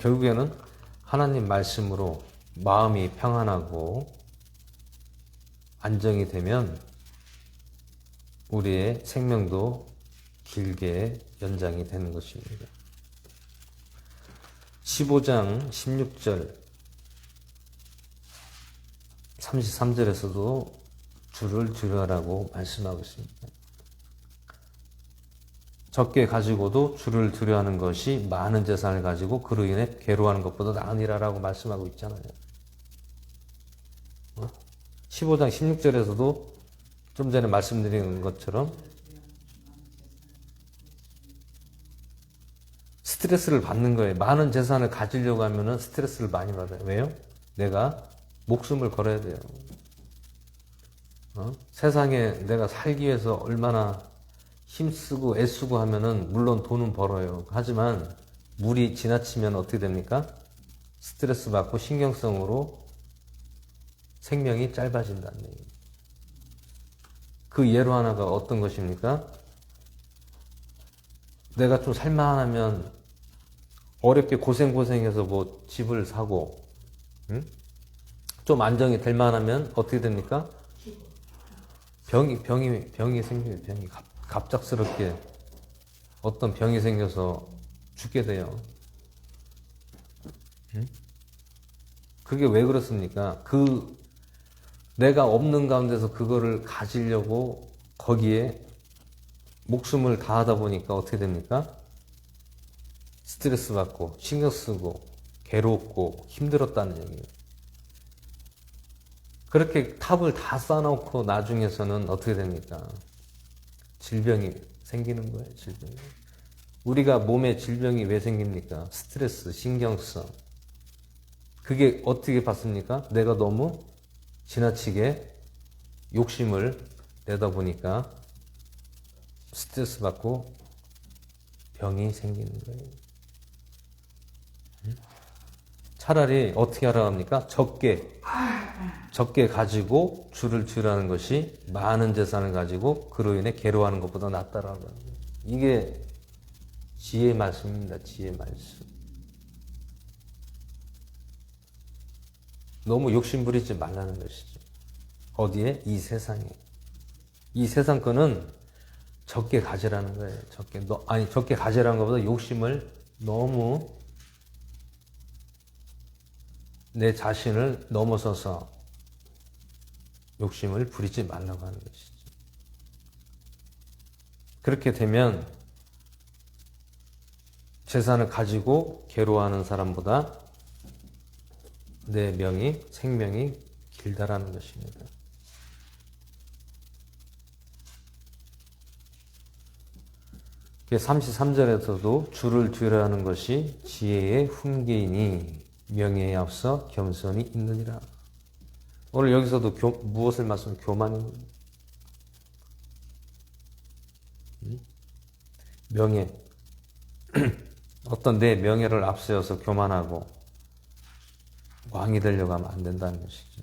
결국에는 하나님 말씀으로 마음이 평안하고 안정이 되면 우리의 생명도 길게 연장이 되는 것입니다. 15장 16절 33절에서도 주를 두려워하라고 말씀하고 있습니다. 적게 가지고도 주를 두려워하는 것이 많은 재산을 가지고 그로 인해 괴로워하는 것보다 나으니라라고 말씀하고 있잖아요. 15장 16절에서도 좀 전에 말씀드린 것처럼 스트레스를 받는 거예요. 많은 재산을 가지려고 하면은 스트레스를 많이 받아요. 왜요? 내가 목숨을 걸어야 돼요. 세상에 내가 살기 위해서 얼마나 힘쓰고 애쓰고 하면은 물론 돈은 벌어요. 하지만 물이 지나치면 어떻게 됩니까? 스트레스 받고 신경성으로 생명이 짧아진다는 얘기예요. 그 예로 하나가 어떤 것입니까? 내가 좀 살만하면 어렵게 고생해서 뭐 집을 사고, 응? 좀 안정이 될 만하면 어떻게 됩니까? 병이 생겨요. 병이 갑작스럽게 어떤 병이 생겨서 죽게 돼요. 응? 그게 왜 그렇습니까? 내가 없는 가운데서 그거를 가지려고 거기에 목숨을 다하다 보니까 어떻게 됩니까? 스트레스 받고 신경 쓰고 괴롭고 힘들었다는 얘기예요. 그렇게 탑을 다 쌓아놓고 나중에서는 어떻게 됩니까? 질병이 생기는 거예요. 질병이. 우리가 몸에 질병이 왜 생깁니까? 스트레스, 신경성. 그게 어떻게 받습니까? 내가 너무 지나치게 욕심을 내다 보니까 스트레스 받고 병이 생기는 거예요. 차라리 어떻게 하라고 합니까? 적게 가지고 주를 주라는 것이 많은 재산을 가지고 그로 인해 괴로워하는 것보다 낫다라고 합니다. 이게 지혜의 말씀입니다. 지혜의 말씀. 너무 욕심 부리지 말라는 것이죠. 어디에? 이 세상에. 이 세상 거는 적게 가지라는 거예요. 적게 가지라는 것보다 욕심을 너무 내 자신을 넘어서서 욕심을 부리지 말라고 하는 것이죠. 그렇게 되면 재산을 가지고 괴로워하는 사람보다 내 생명이 길다라는 것입니다. 그래서 33절에서도 주를 두려하는 것이 지혜의 훈계이니 명예에 앞서 겸손이 있느니라. 오늘 여기서도 무엇을 말씀? 교만입니다. 명예. 어떤 내 명예를 앞세워서 교만하고 왕이 되려고 하면 안 된다는 것이죠.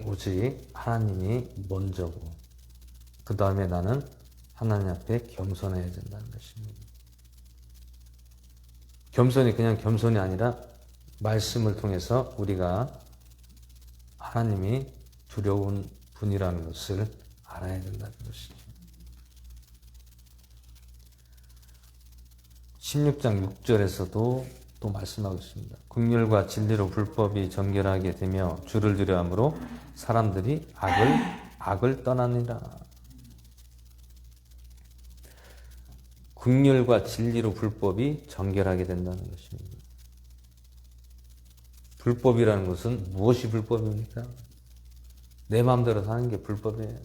오직 하나님이 먼저고 그 다음에 나는 하나님 앞에 겸손해야 된다는 것입니다. 겸손이 그냥 겸손이 아니라 말씀을 통해서 우리가 하나님이 두려운 분이라는 것을 알아야 된다는 것이죠. 16장 6절에서도 또 말씀하고 있습니다. 긍휼과 진리로 불법이 정결하게 되며 주를 두려함으로 사람들이 악을 떠나니라. 긍휼과 진리로 불법이 정결하게 된다는 것입니다. 불법이라는 것은 무엇이 불법입니까? 내 마음대로 사는 게 불법이에요.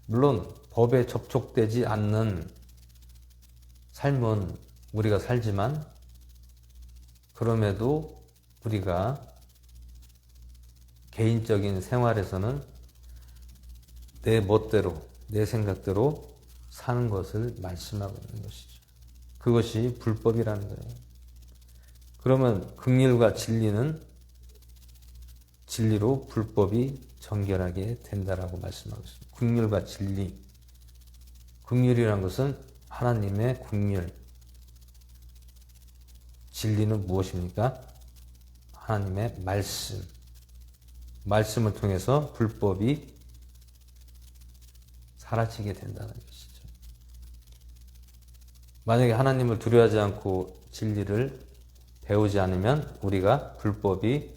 물론 법에 접촉되지 않는 삶은 우리가 살지만 그럼에도 우리가 개인적인 생활에서는 내 멋대로, 내 생각대로 사는 것을 말씀하고 있는 것이죠. 그것이 불법이라는 거예요. 그러면 긍휼과 진리로 불법이 정결하게 된다라고 말씀하고 있습니다. 긍휼과 진리. 긍휼이라는 것은 하나님의 긍휼. 진리는 무엇입니까? 하나님의 말씀. 말씀을 통해서 불법이 사라지게 된다는 것이죠. 만약에 하나님을 두려워하지 않고 진리를 배우지 않으면 우리가 불법이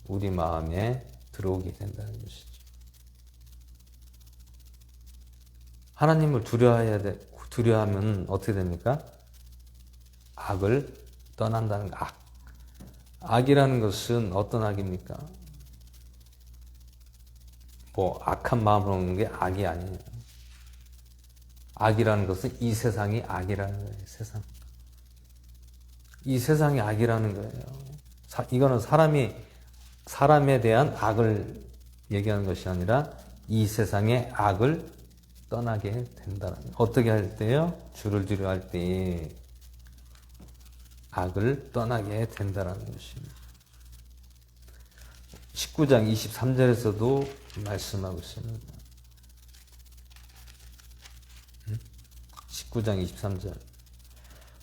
우리 마음에 들어오게 된다는 것이죠. 하나님을 두려워하면 어떻게 됩니까? 악을 떠난다는 거. 악이라는 것은 어떤 악입니까? 악한 마음으로 오는 게 악이 아니에요. 악이라는 것은 이 세상이 악이라는 거예요. 세상. 이 세상이 악이라는 거예요. 이거는 사람에 대한 악을 얘기하는 것이 아니라 이 세상의 악을 떠나게 된다는 거예요. 어떻게 할 때요? 주를 두려워할 때에 악을 떠나게 된다는 것입니다. 19장 23절에서도 말씀하고 있습니다. 19장 23절.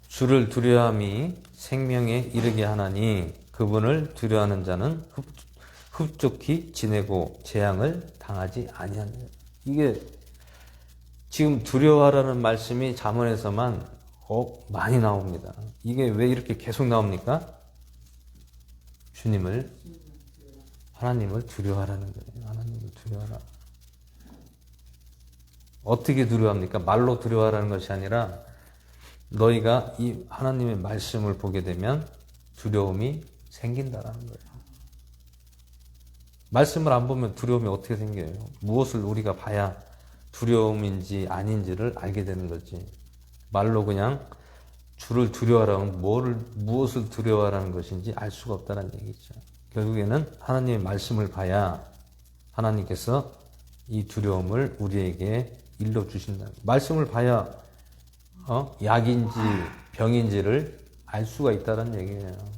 주를 두려워함이 생명에 이르게 하나니 그분을 두려워하는 자는 흡족히 지내고 재앙을 당하지 아니하느니라. 이게 지금 두려워하라는 말씀이 잠언에서만 많이 나옵니다. 이게 왜 이렇게 계속 나옵니까? 하나님을 두려워하라는 거예요. 하나님을 두려워하라. 어떻게 두려워합니까? 말로 두려워하라는 것이 아니라 너희가 이 하나님의 말씀을 보게 되면 두려움이 생긴다라는 거예요. 말씀을 안 보면 두려움이 어떻게 생겨요? 무엇을 우리가 봐야 두려움인지 아닌지를 알게 되는 거지. 말로 그냥 주를 두려워하라면 무엇을 두려워하라는 것인지 알 수가 없다는 얘기죠. 결국에는 하나님의 말씀을 봐야 하나님께서 이 두려움을 우리에게 일러주신다. 말씀을 봐야 약인지 병인지를 알 수가 있다는 얘기예요.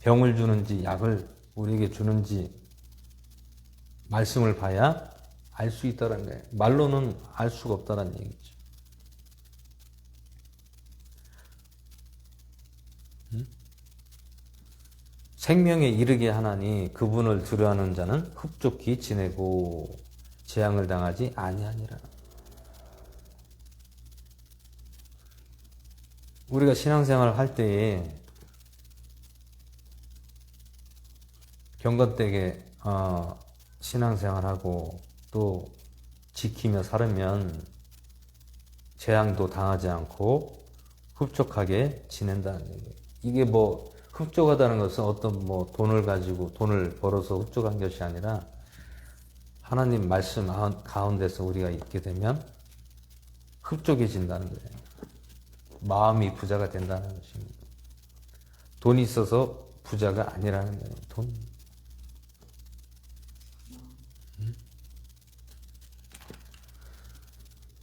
병을 주는지 약을 우리에게 주는지 말씀을 봐야 알 수 있다는 거예요. 말로는 알 수가 없다는 얘기죠. 생명에 이르게 하나니 그분을 두려워하는 자는 흡족히 지내고 재앙을 당하지 아니하니라. 우리가 신앙생활을 할 때에 경건되게 신앙생활하고 또 지키며 살으면 재앙도 당하지 않고 흡족하게 지낸다는 얘기예요. 이게 흡족하다는 것은 어떤 돈을 가지고 돈을 벌어서 흡족한 것이 아니라 하나님 말씀 가운데서 우리가 있게 되면 흡족해진다는 거예요. 마음이 부자가 된다는 것입니다. 돈이 있어서 부자가 아니라는 거예요. 돈.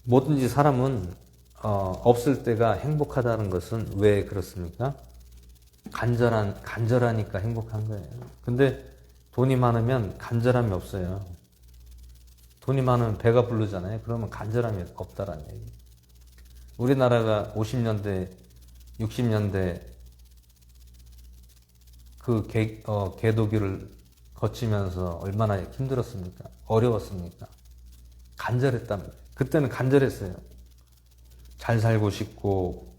뭐든지 사람은 없을 때가 행복하다는 것은 왜 그렇습니까? 간절하니까 행복한 거예요. 근데 돈이 많으면 간절함이 없어요. 돈이 많으면 배가 부르잖아요. 그러면 간절함이 없다라는 얘기. 우리나라가 50년대, 60년대 그 개도기를 거치면서 얼마나 힘들었습니까? 어려웠습니까? 간절했단 말이에요. 그때는 간절했어요. 잘 살고 싶고,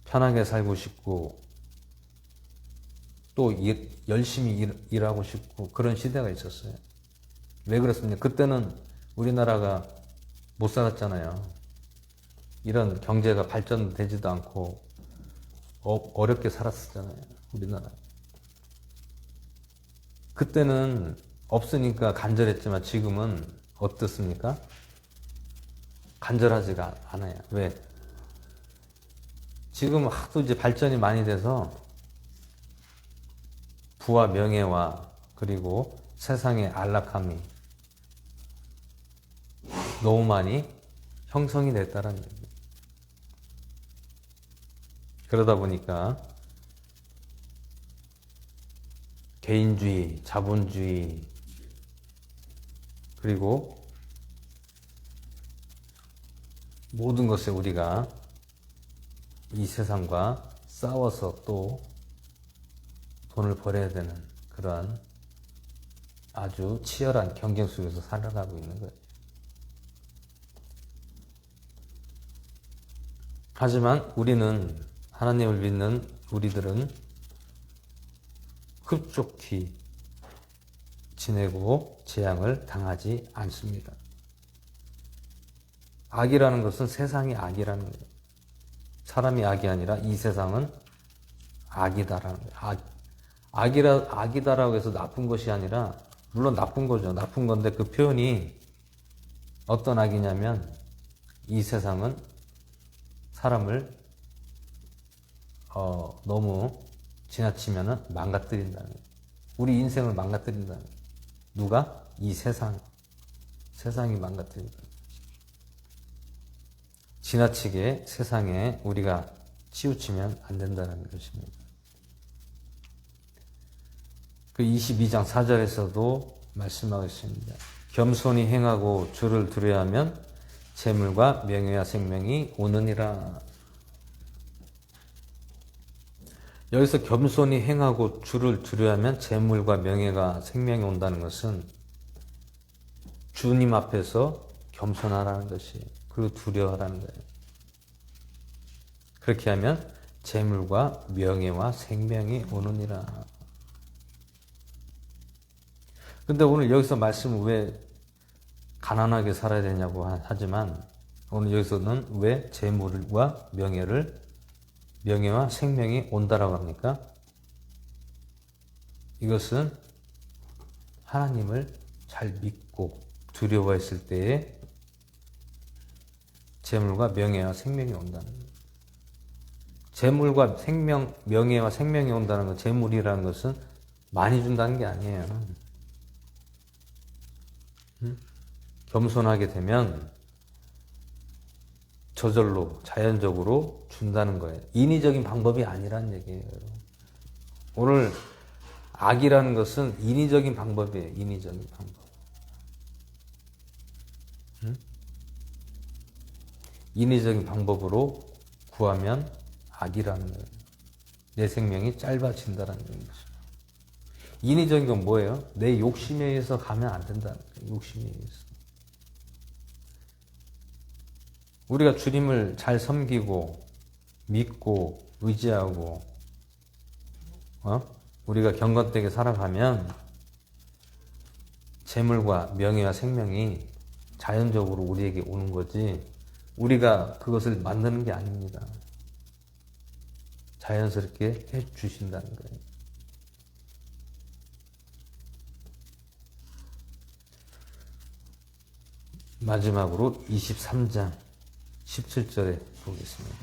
편하게 살고 싶고, 또 열심히 일하고 싶고, 그런 시대가 있었어요. 왜 그렇습니까? 그때는 우리나라가 못 살았잖아요. 이런 경제가 발전되지도 않고, 어렵게 살았었잖아요. 우리나라. 그때는 없으니까 간절했지만 지금은 어떻습니까? 간절하지가 않아요. 왜? 지금 하도 이제 발전이 많이 돼서 부와 명예와 그리고 세상의 안락함이 너무 많이 형성이 됐다는 얘기예요. 그러다 보니까 개인주의, 자본주의, 그리고 모든 것에 우리가 이 세상과 싸워서 또 돈을 벌어야 되는 그러한 아주 치열한 경쟁 속에서 살아가고 있는 거예요. 하지만 우리는, 하나님을 믿는 우리들은 흡족히 지내고 재앙을 당하지 않습니다. 악이라는 것은 세상이 악이라는 거예요. 사람이 악이 아니라 이 세상은 악이다라는 거예요. 악이다라고 해서 나쁜 것이 아니라, 물론 나쁜 거죠. 나쁜 건데 그 표현이 어떤 악이냐면 이 세상은 사람을 너무 지나치면 망가뜨린다는 거예요. 우리 인생을 망가뜨린다는 거예요. 누가? 이 세상이 망가뜨린다. 지나치게 세상에 우리가 치우치면 안 된다는 것입니다. 그 22장 4절에서도 말씀하고 있습니다. 겸손히 행하고 주를 두려워하면 재물과 명예와 생명이 오느니라. 여기서 겸손히 행하고 주를 두려워하면 재물과 명예가 생명이 온다는 것은 주님 앞에서 겸손하라는 것이, 그리고 두려워하라는 거예요. 그렇게 하면 재물과 명예와 생명이 오느니라. 근데 오늘 여기서 말씀은 왜 가난하게 살아야 되냐고 하지만 오늘 여기서는 왜 재물과 명예와 생명이 온다라고 합니까? 이것은 하나님을 잘 믿고 두려워했을 때에 재물과 명예와 생명이 온다는 거예요. 재물과 명예와 생명이 온다는 것, 재물이라는 것은 많이 준다는 게 아니에요. 겸손하게 되면 저절로 자연적으로 준다는 거예요. 인위적인 방법이 아니란 얘기예요. 오늘 악이라는 것은 인위적인 방법이에요. 인위적인 방법. 인위적인 방법으로 구하면 악이라는 거예요. 내 생명이 짧아진다는 거죠. 인위적인 건 뭐예요? 내 욕심에 의해서 가면 안 된다는 거예요. 욕심에 의해서. 우리가 주님을 잘 섬기고 믿고 의지하고 우리가 경건되게 살아가면 재물과 명예와 생명이 자연적으로 우리에게 오는 거지 우리가 그것을 만드는 게 아닙니다. 자연스럽게 해 주신다는 거예요. 마지막으로 23장 17절에 보겠습니다.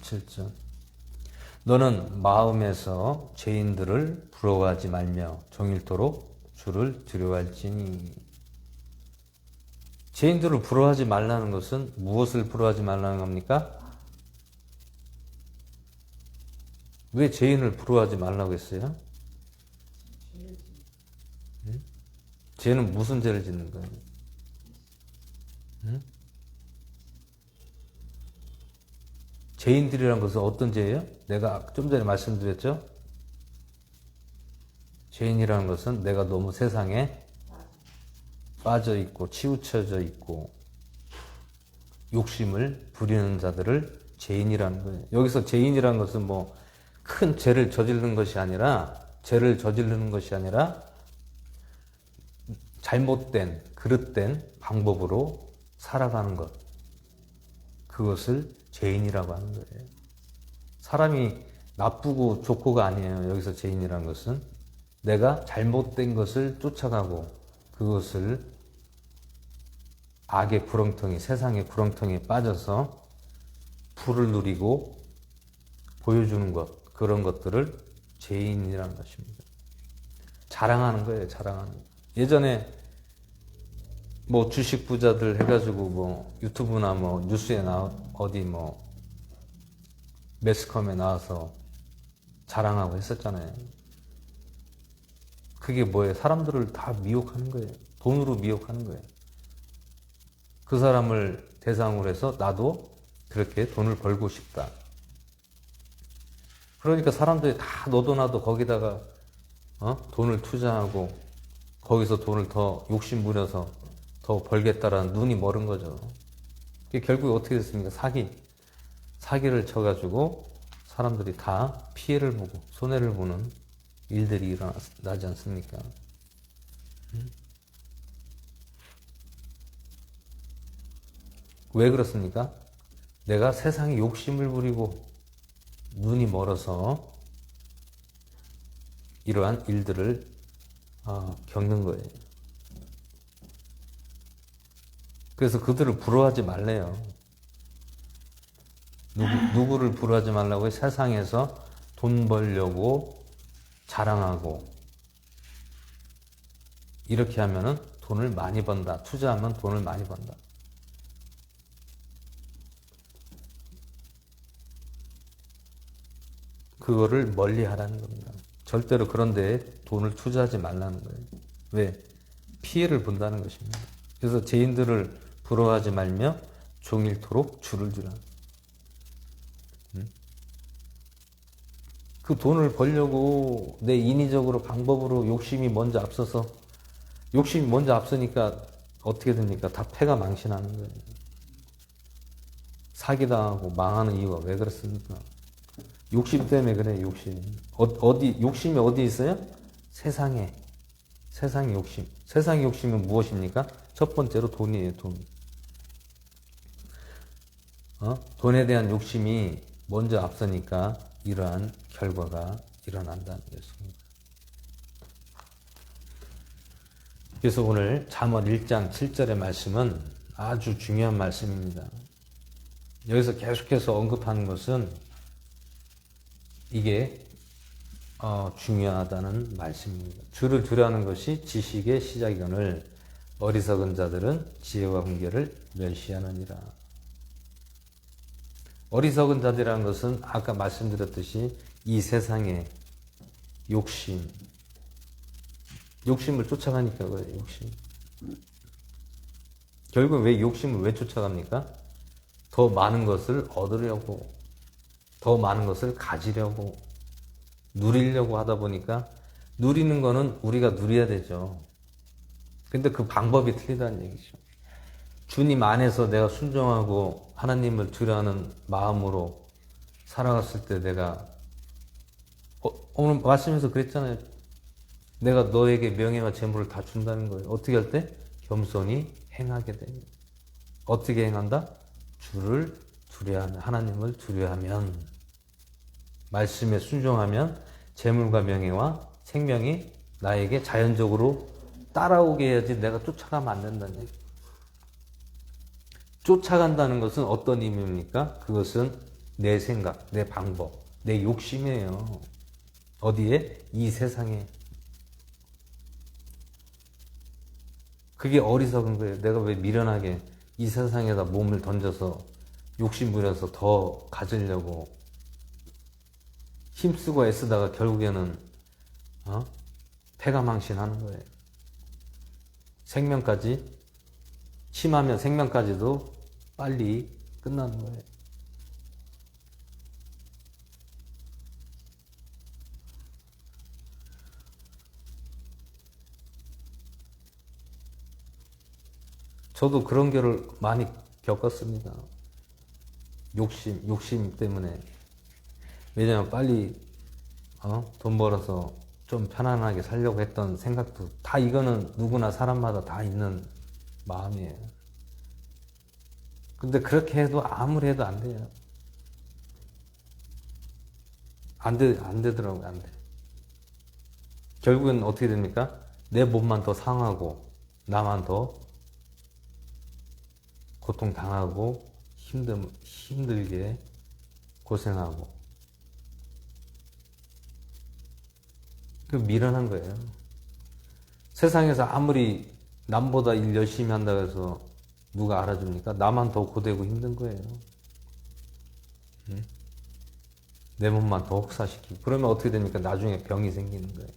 17절. 너는 마음에서 죄인들을 부러워하지 말며 종일토록 주를 두려워할지니. 죄인들을 부러워하지 말라는 것은 무엇을 부러워하지 말라는 겁니까? 왜 죄인을 부러워하지 말라고 했어요? 죄는 무슨 죄를 짓는 거예요? 죄인들이란 것은 어떤 죄예요? 내가 좀 전에 말씀드렸죠? 죄인이라는 것은 내가 너무 세상에 빠져 있고 치우쳐져 있고 욕심을 부리는 자들을 죄인이라는 거예요. 여기서 죄인이라는 것은 뭐 큰 죄를 저지르는 것이 아니라 잘못된 그릇된 방법으로 살아가는 것, 그것을 죄인이라고 하는 거예요. 사람이 나쁘고 좋고가 아니에요. 여기서 죄인이라는 것은 내가 잘못된 것을 쫓아가고 그것을 악의 구렁텅이, 세상의 구렁텅이에 빠져서 부를 누리고 보여주는 것, 그런 것들을 죄인이라는 것입니다. 자랑하는 거예요. 자랑하는 거. 예전에 뭐 주식 부자들 해가지고 뭐 유튜브나 뭐 뉴스에 어디 뭐 매스컴에 나와서 자랑하고 했었잖아요. 그게 뭐예요? 사람들을 다 미혹하는 거예요. 돈으로 미혹하는 거예요. 그 사람을 대상으로 해서 나도 그렇게 돈을 벌고 싶다. 그러니까 사람들이 다 너도 나도 거기다가 돈을 투자하고 거기서 돈을 더 욕심부려서 더 벌겠다라는 눈이 멀은 거죠. 결국에 어떻게 됐습니까? 사기를 쳐가지고 사람들이 다 피해를 보고 손해를 보는 일들이 일어나지 않습니까? 왜 그렇습니까? 내가 세상에 욕심을 부리고 눈이 멀어서 이러한 일들을 겪는 거예요. 그래서 그들을 부러워하지 말래요. 누구를 부러워하지 말라고요? 세상에서 돈 벌려고 자랑하고 이렇게 하면은 돈을 많이 번다. 투자하면 돈을 많이 번다. 그거를 멀리 하라는 겁니다. 절대로 그런 데에 돈을 투자하지 말라는 거예요. 왜? 피해를 본다는 것입니다. 그래서 죄인들을 부러워하지 말며 종일토록 주를 주라. 그 돈을 벌려고 내 인위적으로 방법으로 욕심이 먼저 앞서니까 어떻게 됩니까? 다 패가 망신하는 거예요. 사기당하고 망하는 이유가 왜 그렇습니까? 욕심 때문에 그래, 욕심. 욕심이 어디 있어요? 세상에 욕심. 세상의 욕심은 무엇입니까? 첫 번째로 돈이에요, 돈. 돈에 대한 욕심이 먼저 앞서니까 이러한 결과가 일어난다는 것입니다. 그래서 오늘 잠언 1장 7절의 말씀은 아주 중요한 말씀입니다. 여기서 계속해서 언급하는 것은 이게 중요하다는 말씀입니다. 주를 두려하는 것이 지식의 시작이거늘 어리석은 자들은 지혜와 훈계를 멸시하느니라. 어리석은 자들이라는 것은 아까 말씀드렸듯이 이 세상의 욕심을 쫓아가니까 그래요. 욕심. 결국 욕심을 왜 쫓아갑니까? 더 많은 것을 얻으려고, 더 많은 것을 가지려고, 누리려고 하다 보니까 누리는 거는 우리가 누려야 되죠. 근데 그 방법이 틀리다는 얘기죠. 주님 안에서 내가 순종하고 하나님을 두려워하는 마음으로 살아갔을 때 내가 오늘 말씀에서 그랬잖아요. 내가 너에게 명예와 재물을 다 준다는 거예요. 어떻게 할 때? 겸손히 행하게 됩니다. 어떻게 행한다? 주를 두려워하면, 하나님을 두려워하면, 말씀에 순종하면 재물과 명예와 생명이 나에게 자연적으로 따라오게 해야지 내가 쫓아가면 안 된다는 얘기예요. 쫓아간다는 것은 어떤 의미입니까? 그것은 내 생각, 내 방법, 내 욕심이에요. 어디에? 이 세상에. 그게 어리석은 거예요. 내가 왜 미련하게 이 세상에다 몸을 던져서 욕심 부려서 더 가지려고 힘쓰고 애쓰다가 결국에는 패가 망신하는 거예요. 생명까지, 심하면 생명까지도 빨리 끝나는 거예요. 저도 그런 결을 많이 겪었습니다. 욕심 때문에. 왜냐면 빨리 돈 벌어서 좀 편안하게 살려고 했던 생각도 다 이거는 누구나 사람마다 다 있는 마음이에요. 근데 그렇게 해도 아무리 해도 안 돼요. 안 되더라고요. 안 돼. 결국은 어떻게 됩니까? 내 몸만 더 상하고 나만 더 고통당하고 힘들게 고생하고 그 미련한 거예요. 세상에서 아무리 남보다 일 열심히 한다고 해서 누가 알아줍니까? 나만 더 고되고 힘든 거예요. 응? 내 몸만 더 혹사시키고 그러면 어떻게 됩니까? 나중에 병이 생기는 거예요.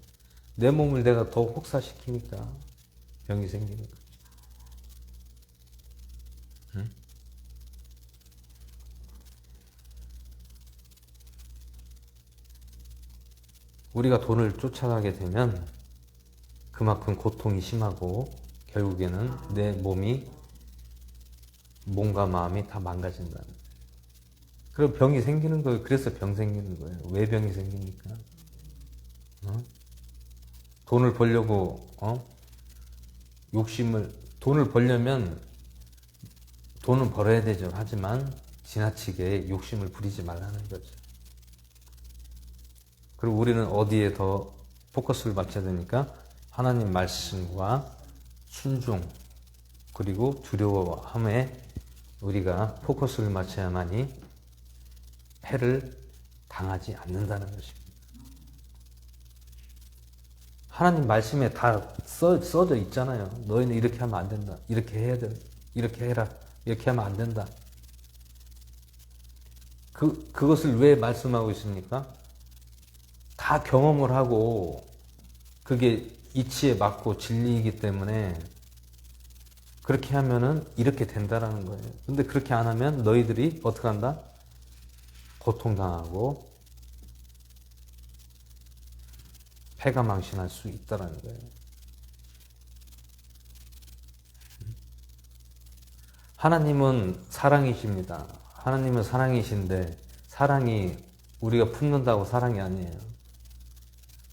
내 몸을 내가 더 혹사시키니까 병이 생기는 거예요. 응? 우리가 돈을 쫓아가게 되면 그만큼 고통이 심하고 결국에는 내 몸과 마음이 다 망가진다는 거예요. 그럼 병이 생기는 거예요. 그래서 병 생기는 거예요. 왜 병이 생깁니까? 돈을 벌려고 돈을 벌려면 돈은 벌어야 되죠. 하지만 지나치게 욕심을 부리지 말라는 거죠. 그리고 우리는 어디에 더 포커스를 맞춰야 되니까 하나님 말씀과 순종 그리고 두려워함에 우리가 포커스를 맞춰야만이 패를 당하지 않는다는 것입니다. 하나님 말씀에 다 써져 있잖아요. 너희는 이렇게 하면 안 된다. 이렇게 해야 돼. 이렇게 해라. 이렇게 하면 안 된다. 그것을 왜 말씀하고 있습니까? 다 경험을 하고 그게 이치에 맞고 진리이기 때문에 그렇게 하면은 이렇게 된다라는 거예요. 근데 그렇게 안 하면 너희들이 어떻게 한다? 고통당하고 패가망신할 수 있다라는 거예요. 하나님은 사랑이십니다. 하나님은 사랑이신데 사랑이 우리가 품는다고 사랑이 아니에요.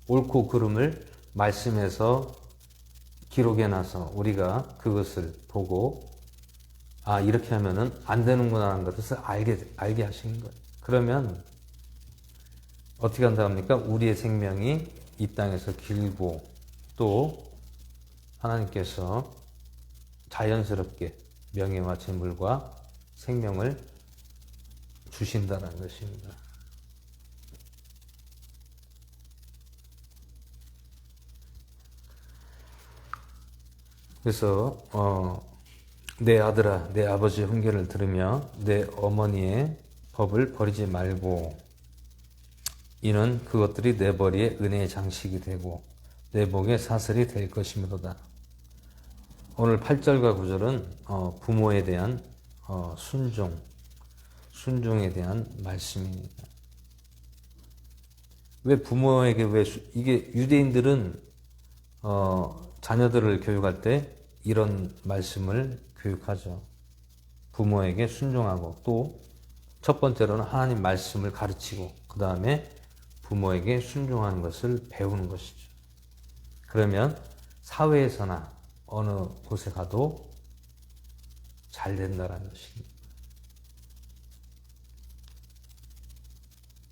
옳고 그름을 말씀에서 기록해놔서 우리가 그것을 보고 아 이렇게 하면은 안 되는구나 하는 것을 알게 하시는 거예요. 그러면 어떻게 한다 합니까? 우리의 생명이 이 땅에서 길고 또 하나님께서 자연스럽게 명예와 재물과 생명을 주신다는 것입니다. 그래서 내 아들아 내 아버지의 훈계를 들으며 내 어머니의 법을 버리지 말고 이는 그것들이 내 머리에 은혜의 장식이 되고 내 목에 사슬이 될 것이므로다. 오늘 8절과 9절은 부모에 대한 순종에 대한 말씀입니다. 왜 부모에게 이게 유대인들은 자녀들을 교육할 때 이런 말씀을 교육하죠. 부모에게 순종하고 또 첫 번째로는 하나님 말씀을 가르치고 그 다음에 부모에게 순종하는 것을 배우는 것이죠. 그러면 사회에서나 어느 곳에 가도 잘 된다는 것입니다.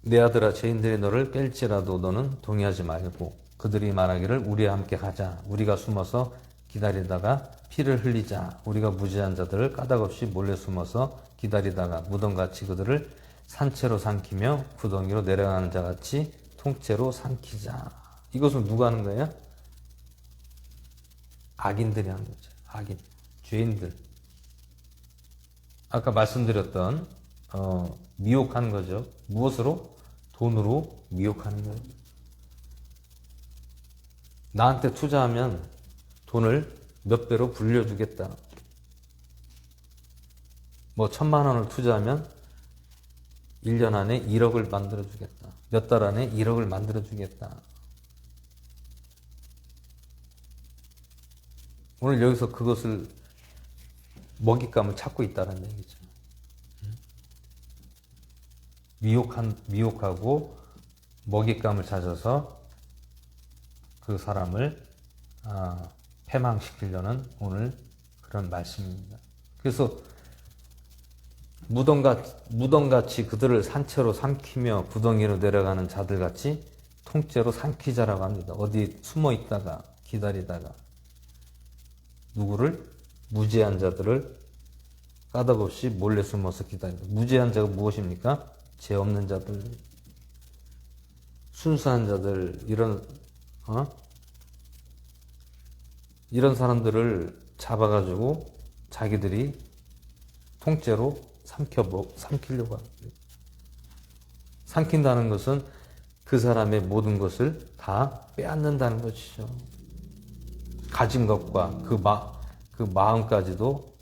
내 아들아 죄인들이 너를 깰지라도 너는 동의하지 말고 그들이 말하기를 우리와 함께 가자. 우리가 숨어서 기다리다가 피를 흘리자. 우리가 무지한 자들을 까닭없이 몰래 숨어서 기다리다가 무덤같이 그들을 산채로 삼키며 구덩이로 내려가는 자같이 통째로 삼키자. 이것은 누가 하는 거예요? 악인들이 하는 거죠. 악인, 죄인들. 아까 말씀드렸던 미혹하는 거죠. 무엇으로? 돈으로 미혹하는 거예요. 나한테 투자하면 돈을 몇 배로 불려주겠다. 뭐 1,000만 원을 투자하면 1년 안에 1억을 만들어주겠다. 몇 달 안에 1억을 만들어주겠다. 오늘 여기서 그것을 먹잇감을 찾고 있다는 얘기죠. 미혹하고 먹잇감을 찾아서 그 사람을 패망시키려는 오늘 그런 말씀입니다. 그래서 무덤같이 그들을 산채로 삼키며 구덩이로 내려가는 자들같이 통째로 삼키자라고 합니다. 어디 숨어 있다가 기다리다가 누구를? 무죄한 자들을 까닭없이 몰래 숨어서 기다린다. 무죄한 자가 무엇입니까? 죄 없는 자들, 순수한 자들, 이런 사람들을 잡아가지고 자기들이 통째로 삼키려고 합니다. 삼킨다는 것은 그 사람의 모든 것을 다 빼앗는다는 것이죠. 가진 것과 그 마음까지도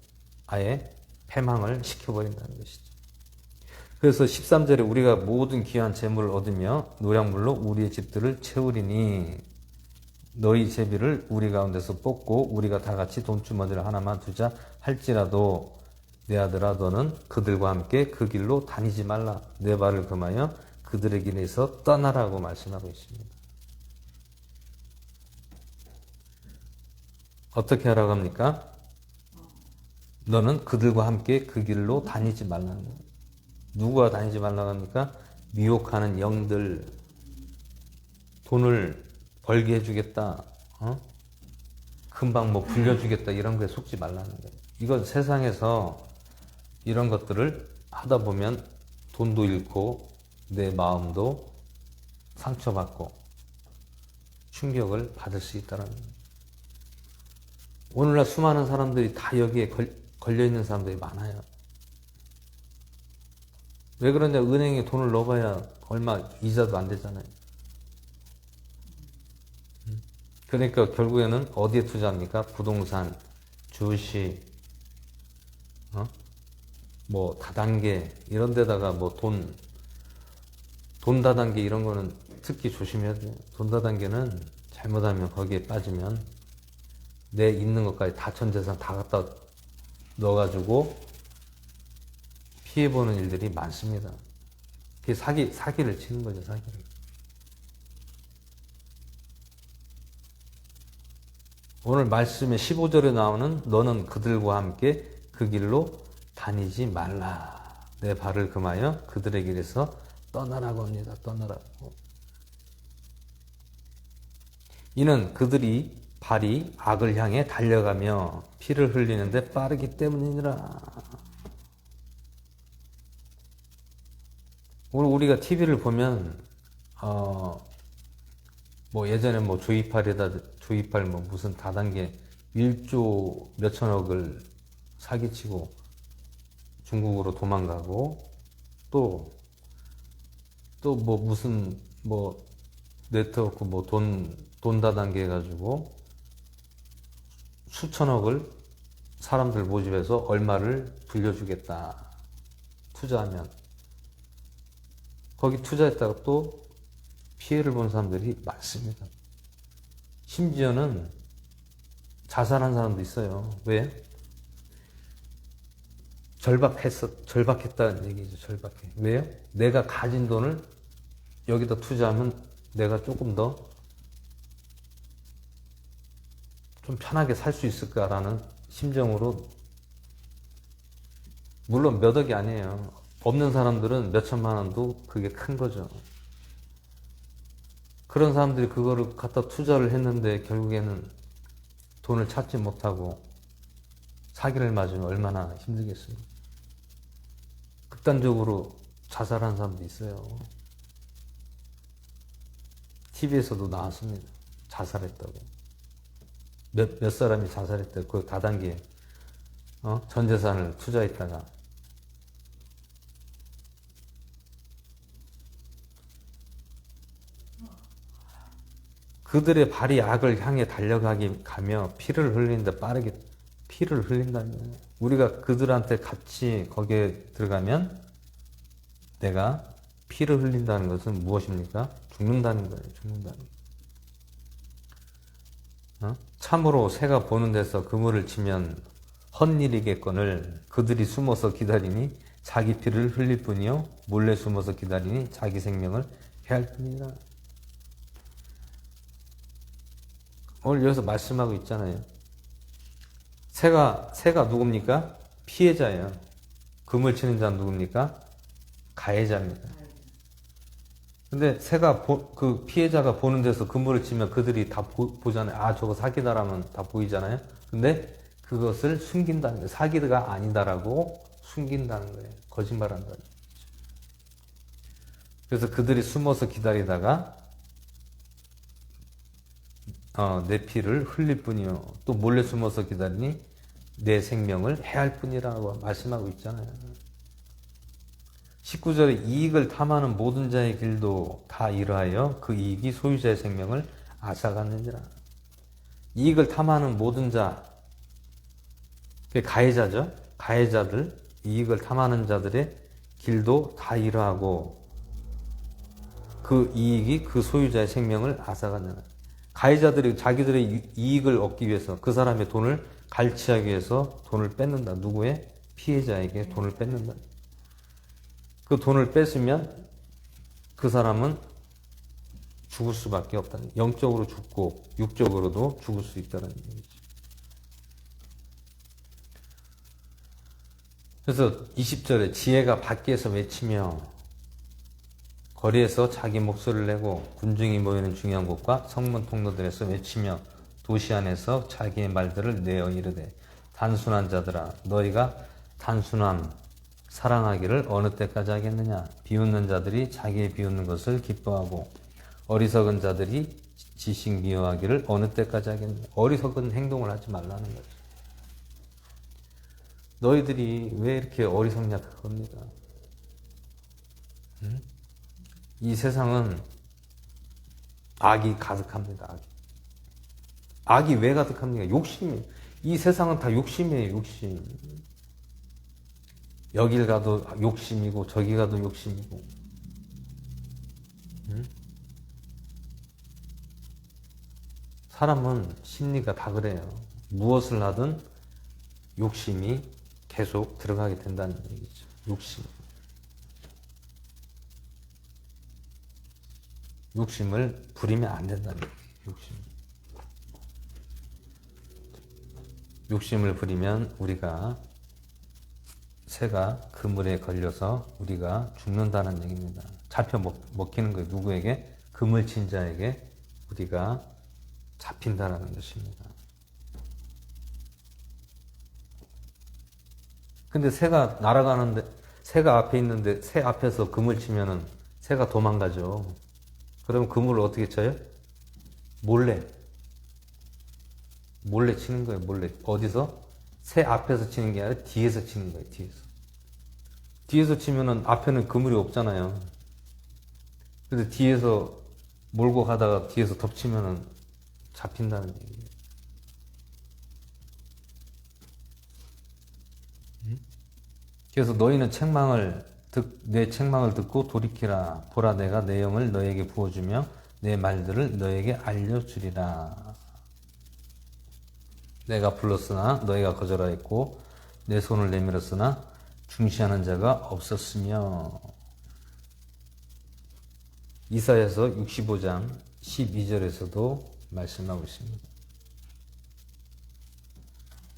아예 패망을 시켜버린다는 것이죠. 그래서 13절에 우리가 모든 귀한 재물을 얻으며 노량물로 우리의 집들을 채우리니 너희 제비를 우리 가운데서 뽑고 우리가 다 같이 돈주머니를 하나만 두자 할지라도 내 아들아 너는 그들과 함께 그 길로 다니지 말라. 내 발을 금하여 그들의 길에서 떠나라고 말씀하고 있습니다. 어떻게 하라고 합니까? 너는 그들과 함께 그 길로 다니지 말라는 거예요. 누구와 다니지 말라고 합니까? 미혹하는 영들, 돈을 벌게 해주겠다, 금방 뭐 불려주겠다 이런 거에 속지 말라는 거예요. 이건 세상에서 이런 것들을 하다 보면 돈도 잃고 내 마음도 상처받고 충격을 받을 수 있다는 거예요. 오늘날 수많은 사람들이 다 여기에 걸려있는 사람들이 많아요. 왜 그러냐? 은행에 돈을 넣어봐야 얼마 이자도 안 되잖아요. 그러니까 결국에는 어디에 투자합니까? 부동산, 주식, 뭐 다단계 이런 데다가 뭐 돈 다단계 이런 거는 특히 조심해야 돼요. 돈 다단계는 잘못하면 거기에 빠지면 내 있는 것까지 다 전 재산 다 갖다 넣어가지고 피해보는 일들이 많습니다. 그게 사기를 치는 거죠, 사기를. 오늘 말씀에 15절에 나오는 너는 그들과 함께 그 길로 다니지 말라. 내 발을 금하여 그들의 길에서 떠나라고 합니다. 떠나라고. 이는 그들이 발이 악을 향해 달려가며 피를 흘리는데 빠르기 때문이니라. 오늘 우리가 TV를 보면 뭐 예전에 뭐 조이팔 뭐 무슨 다단계 1조 몇천억을 사기치고 중국으로 도망가고 또 뭐 무슨 뭐 네트워크 뭐 돈 다단계 해가지고 수천억을 사람들 모집해서 얼마를 불려주겠다 투자하면 거기 투자했다가 또 피해를 본 사람들이 많습니다. 심지어는 자살한 사람도 있어요. 왜? 절박했다는 얘기죠. 절박해. 왜요? 내가 가진 돈을 여기다 투자하면 내가 조금 더 좀 편하게 살 수 있을까라는 심정으로, 물론 몇 억이 아니에요. 없는 사람들은 몇 천만 원도 그게 큰 거죠. 그런 사람들이 그거를 갖다 투자를 했는데 결국에는 돈을 찾지 못하고 사기를 맞으면 얼마나 힘들겠습니까? 극단적으로 자살한 사람도 있어요. TV에서도 나왔습니다. 자살했다고. 몇 사람이 자살했다고. 그 다단계에 전 재산을 투자했다가. 그들의 발이 악을 향해 가며 피를 흘리는데 빠르게 피를 흘린다는 거예요. 우리가 그들한테 같이 거기에 들어가면 내가 피를 흘린다는 것은 무엇입니까? 죽는다는 거예요. 죽는다는 거예요. 참으로 새가 보는 데서 그물을 치면 헛일이겠거늘 그들이 숨어서 기다리니 자기 피를 흘릴 뿐이요 몰래 숨어서 기다리니 자기 생명을 해할 뿐이라. 오늘 여기서 말씀하고 있잖아요. 새가 누굽니까? 피해자예요. 그물 치는 자는 누굽니까? 가해자입니다. 근데 새가 그 피해자가 보는 데서 그물을 치면 그들이 다 보잖아요. 아, 저거 사기다라면 다 보이잖아요. 근데 그것을 숨긴다는 거예요. 사기가 아니다라고 숨긴다는 거예요. 거짓말한다는 거예요. 그래서 그들이 숨어서 기다리다가 내 피를 흘릴 뿐이요 또 몰래 숨어서 기다리니 내 생명을 해할 뿐이라고 말씀하고 있잖아요. 19절에 이익을 탐하는 모든 자의 길도 다 이러하여 그 이익이 소유자의 생명을 앗아갔느니라. 이익을 탐하는 모든 자, 그게 가해자죠. 가해자들, 이익을 탐하는 자들의 길도 다 이러하고 그 이익이 그 소유자의 생명을 앗아갔느니라. 가해자들이 자기들의 이익을 얻기 위해서 그 사람의 돈을 갈취하기 위해서 돈을 뺏는다. 누구의? 피해자에게 돈을 뺏는다. 그 돈을 뺏으면 그 사람은 죽을 수밖에 없다. 영적으로 죽고 육적으로도 죽을 수 있다는 얘기죠. 그래서 20절에 지혜가 밖에서 외치며 거리에서 자기 목소리를 내고 군중이 모이는 중요한 곳과 성문 통로들에서 외치며 도시 안에서 자기의 말들을 내어 이르되 단순한 자들아 너희가 단순함 사랑하기를 어느 때까지 하겠느냐. 비웃는 자들이 자기의 비웃는 것을 기뻐하고 어리석은 자들이 지식 미워하기를 어느 때까지 하겠느냐. 어리석은 행동을 하지 말라는 거죠. 너희들이 왜 이렇게 어리석냐 그겁니다. 이 세상은 악이 가득합니다. 악이 왜 가득합니까? 욕심이. 이 세상은 다 욕심이에요. 욕심. 여길 가도 욕심이고 저기 가도 욕심이고. 응? 사람은 심리가 다 그래요. 무엇을 하든 욕심이 계속 들어가게 된다는 얘기죠. 욕심. 욕심을 부리면 안 된다는 얘기예요. 욕심을 부리면 우리가 새가 그물에 걸려서 우리가 죽는다는 얘기입니다. 잡혀 먹히는 거예요. 누구에게? 그물 친 자에게 우리가 잡힌다는 것입니다. 근데 새가 날아가는데, 새가 앞에 있는데 새 앞에서 그물 치면은 새가 도망가죠. 그럼 그물을 어떻게 쳐요? 몰래 치는 거예요. 몰래. 어디서? 새 앞에서 치는 게 아니라 뒤에서 치는 거예요. 뒤에서 치면은 앞에는 그물이 없잖아요. 근데 뒤에서 몰고 가다가 뒤에서 덮치면은 잡힌다는 얘기예요. 그래서 너희는 내 책망을 듣고 돌이키라. 보라, 내가 내 영을 너에게 부어주며 내 말들을 너에게 알려주리라. 내가 불렀으나 너희가 거절하였고 내 손을 내밀었으나 중시하는 자가 없었으며. 이사야서 65장 12절에서도 말씀하고 있습니다.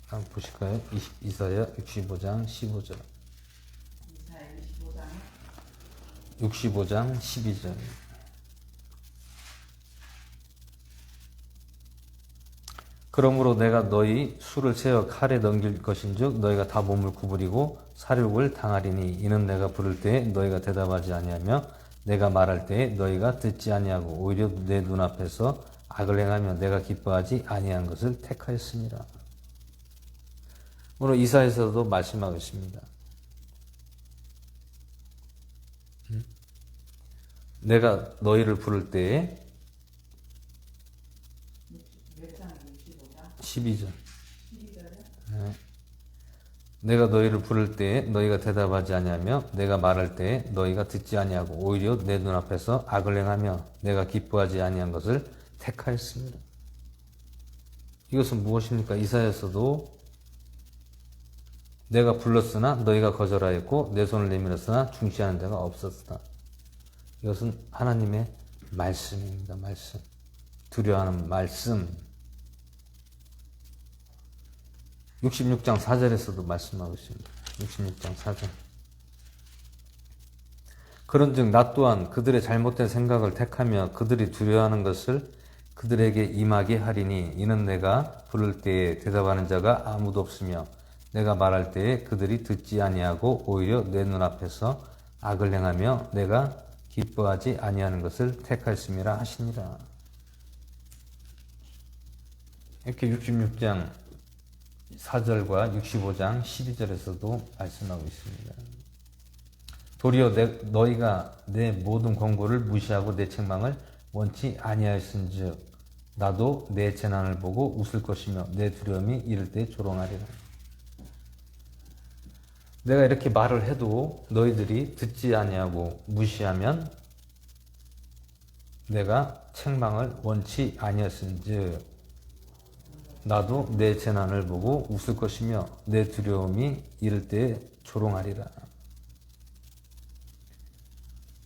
한번 보실까요? 이사야 65장 15절. 65장 12절. 그러므로 내가 너희 수를 세어 칼에 넘길 것인즉 너희가 다 몸을 구부리고 사륙을 당하리니 이는 내가 부를 때에 너희가 대답하지 아니하며 내가 말할 때에 너희가 듣지 아니하고 오히려 내 눈앞에서 악을 행하며 내가 기뻐하지 아니한 것을 택하였습니다. 오늘 이사야서도 말씀하고 있습니다. 내가 너희를 부를 때에 12절. 네. 내가 너희를 부를 때에 너희가 대답하지 아니하며 내가 말할 때에 너희가 듣지 아니하고 오히려 내 눈앞에서 악을 행하며 내가 기뻐하지 아니한 것을 택하였습니다. 이것은 무엇입니까? 이사야서도 내가 불렀으나 너희가 거절하였고 내 손을 내밀었으나 중시하는 자가 없었다. 이것은 하나님의 말씀입니다. 말씀. 두려워하는 말씀. 66장 4절에서도 말씀하고 있습니다. 66장 4절. 그런즉 나 또한 그들의 잘못된 생각을 택하며 그들이 두려워하는 것을 그들에게 임하게 하리니 이는 내가 부를 때에 대답하는 자가 아무도 없으며 내가 말할 때에 그들이 듣지 아니하고 오히려 내 눈앞에서 악을 행하며 내가 기뻐하지 아니하는 것을 택하였음이라 하시니라. 이렇게 66장 4절과 65장 12절에서도 말씀하고 있습니다. 도리어 너희가 내 모든 권고를 무시하고 내 책망을 원치 아니하였은즉 나도 내 재난을 보고 웃을 것이며 내 두려움이 이를 때 조롱하리라. 내가 이렇게 말을 해도 너희들이 듣지 아니하고 무시하면 내가 책망을 원치 아니하였은즉 나도 내 재난을 보고 웃을 것이며 내 두려움이 이를 때 조롱하리라.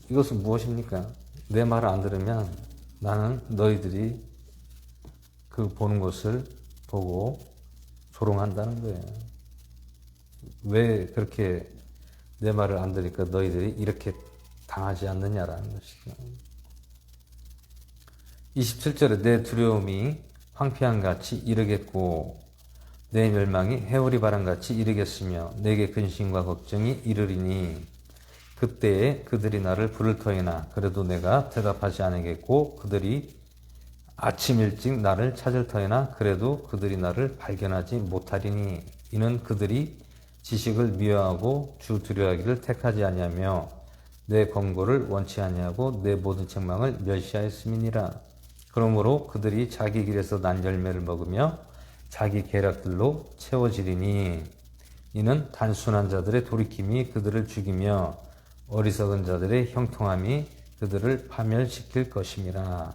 이것은 무엇입니까? 내 말을 안 들으면 나는 너희들이 그 보는 것을 보고 조롱한다는 거예요. 왜 그렇게 내 말을 안 들으니까 너희들이 이렇게 당하지 않느냐라는 것이죠. 27절에 내 두려움이 황폐한같이 이르겠고 내 멸망이 해오리 바람같이 이르겠으며 내게 근심과 걱정이 이르리니 그때에 그들이 나를 부를 터이나 그래도 내가 대답하지 않겠고 그들이 아침 일찍 나를 찾을 터이나 그래도 그들이 나를 발견하지 못하리니 이는 그들이 지식을 미워하고 주 두려워하기를 택하지 아니하며 내 권고를 원치 아니하고 내 모든 책망을 멸시하였음이니라. 그러므로 그들이 자기 길에서 난 열매를 먹으며 자기 계략들로 채워지리니 이는 단순한 자들의 돌이킴이 그들을 죽이며 어리석은 자들의 형통함이 그들을 파멸시킬 것임이라.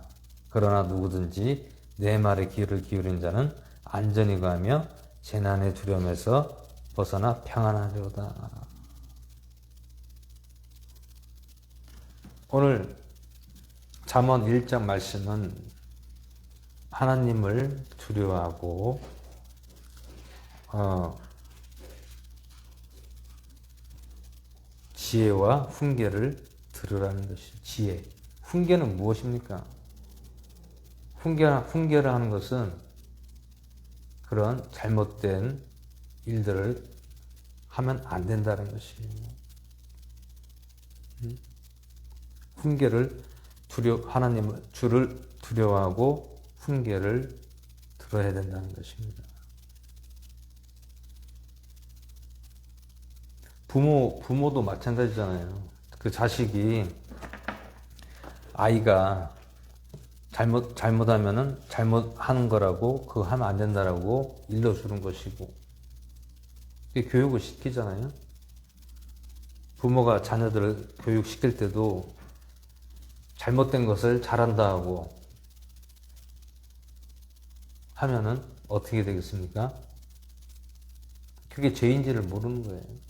그러나 누구든지 내 말에 귀를 기울인 자는 안전히 가며 재난의 두려움에서 벗어나 평안하리로다. 오늘 잠언 1장 말씀은 하나님을 두려워하고 지혜와 훈계를 들으라는 것이 지혜. 훈계는 무엇입니까? 훈계를 하는 것은 그런 잘못된 일들을 하면 안 된다는 것이에요. 훈계를 하나님을 주를 두려워하고 훈계를 들어야 된다는 것입니다. 부모도 마찬가지잖아요. 그 자식이 아이가 잘못하면은 잘못하는 거라고 그거 하면 안 된다라고 일러주는 것이고 그게 교육을 시키잖아요. 부모가 자녀들을 교육시킬 때도 잘못된 것을 잘한다 하고 하면은 어떻게 되겠습니까? 그게 죄인지를 모르는 거예요.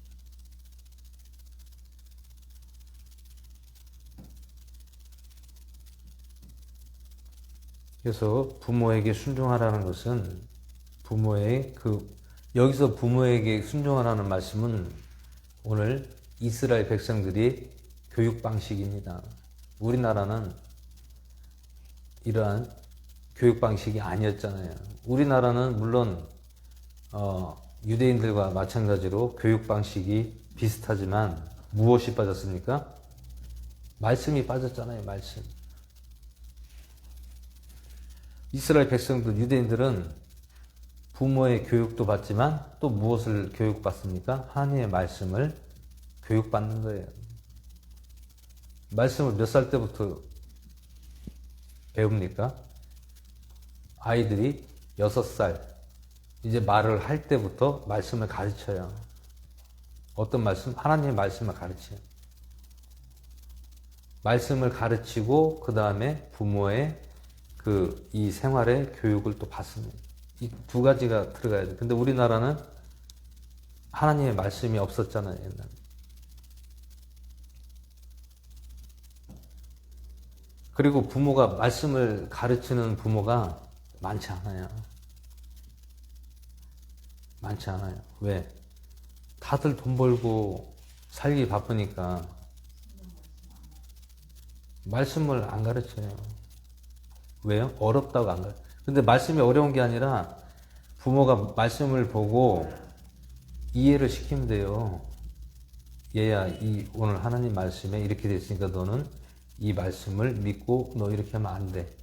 그래서 부모에게 순종하라는 것은 여기서 부모에게 순종하라는 말씀은 오늘 이스라엘 백성들이 교육 방식입니다. 우리나라는 이러한 교육 방식이 아니었잖아요. 우리나라는 물론 유대인들과 마찬가지로 교육 방식이 비슷하지만 무엇이 빠졌습니까? 말씀이 빠졌잖아요. 말씀. 이스라엘 백성들, 유대인들은 부모의 교육도 받지만 또 무엇을 교육받습니까? 하나님의 말씀을 교육받는 거예요. 말씀을 몇 살 때부터 배웁니까? 아이들이 6살, 이제 말을 할 때부터 말씀을 가르쳐요. 어떤 말씀? 하나님의 말씀을 가르쳐요. 말씀을 가르치고, 그 다음에 부모의 이 생활의 교육을 또 받습니다. 이 두 가지가 들어가야 돼요. 근데 우리나라는 하나님의 말씀이 없었잖아요, 옛날에. 그리고 부모가 말씀을 가르치는 부모가 많지 않아요. 많지 않아요. 왜? 다들 돈 벌고 살기 바쁘니까 말씀을 안 가르쳐요. 왜요? 어렵다고 안 가르쳐요. 근데 말씀이 어려운 게 아니라 부모가 말씀을 보고 이해를 시키면 돼요. 얘야, 오늘 하나님 말씀에 이렇게 됐으니까 너는 이 말씀을 믿고 너 이렇게 하면 안 돼.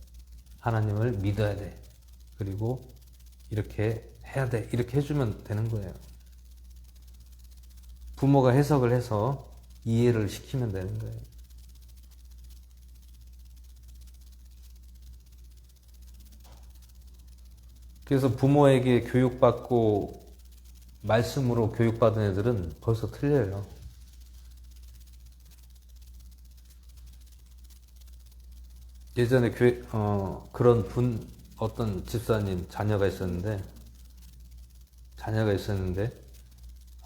하나님을 믿어야 돼. 그리고 이렇게 해야 돼. 이렇게 해주면 되는 거예요. 부모가 해석을 해서 이해를 시키면 되는 거예요. 그래서 부모에게 교육받고 말씀으로 교육받은 애들은 벌써 틀려요. 예전에 그런 어떤 집사님 자녀가 있었는데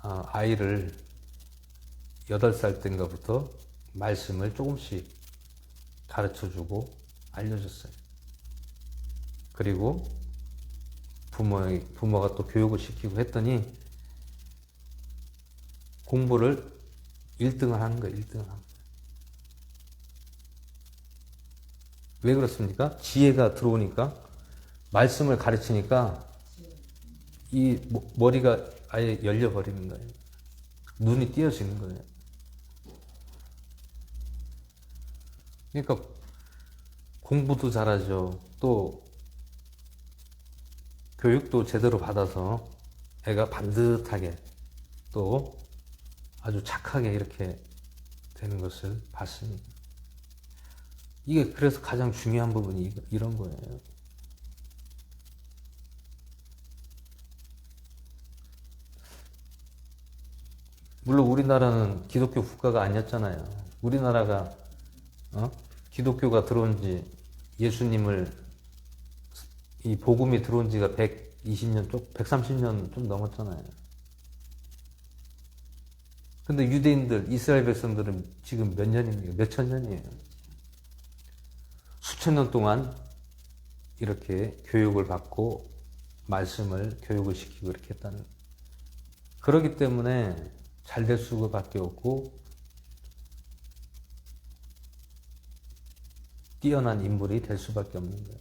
아이를 8살 때인가부터 말씀을 조금씩 가르쳐주고 알려줬어요. 그리고 부모가 또 교육을 시키고 했더니 공부를 1등을 하는 거예요. 1등을 하는 거예요. 왜 그렇습니까? 지혜가 들어오니까, 말씀을 가르치니까 이 머리가 아예 열려버리는 거예요. 눈이 띄어지는 거예요. 그러니까 공부도 잘하죠. 또 교육도 제대로 받아서 애가 반듯하게 또 아주 착하게 이렇게 되는 것을 봤습니다. 이게 그래서 가장 중요한 부분이 이런 거예요. 물론 우리나라는 기독교 국가가 아니었잖아요. 우리나라가 기독교가 들어온 지 예수님을 이 복음이 들어온 지가 120년 130년 좀 넘었잖아요. 근데 유대인들, 이스라엘 백성들은 지금 몇 년입니까? 몇 천 년이에요. 수천 년 동안 이렇게 교육을 받고 말씀을 교육을 시키고 이렇게 했다는. 그렇기 때문에 잘 될 수밖에 없고 뛰어난 인물이 될 수밖에 없는 거예요.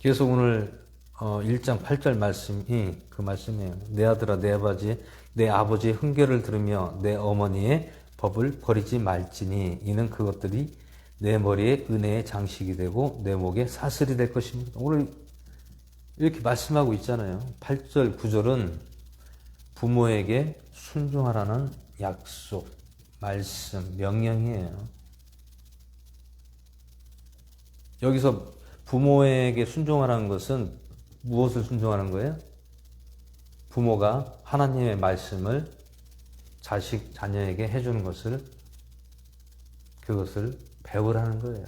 그래서 오늘 1장 8절 말씀이 그 말씀이에요. 내 아들아 내 아버지의 훈계를 들으며 내 어머니의 법을 버리지 말지니 이는 그것들이 내 머리에 은혜의 장식이 되고 내 목에 사슬이 될 것입니다. 오늘 이렇게 말씀하고 있잖아요. 8절 9절은 부모에게 순종하라는 약속, 말씀, 명령이에요. 여기서 부모에게 순종하라는 것은 무엇을 순종하는 거예요? 부모가 하나님의 말씀을 자녀에게 해주는 것을, 그것을 배우라는 거예요.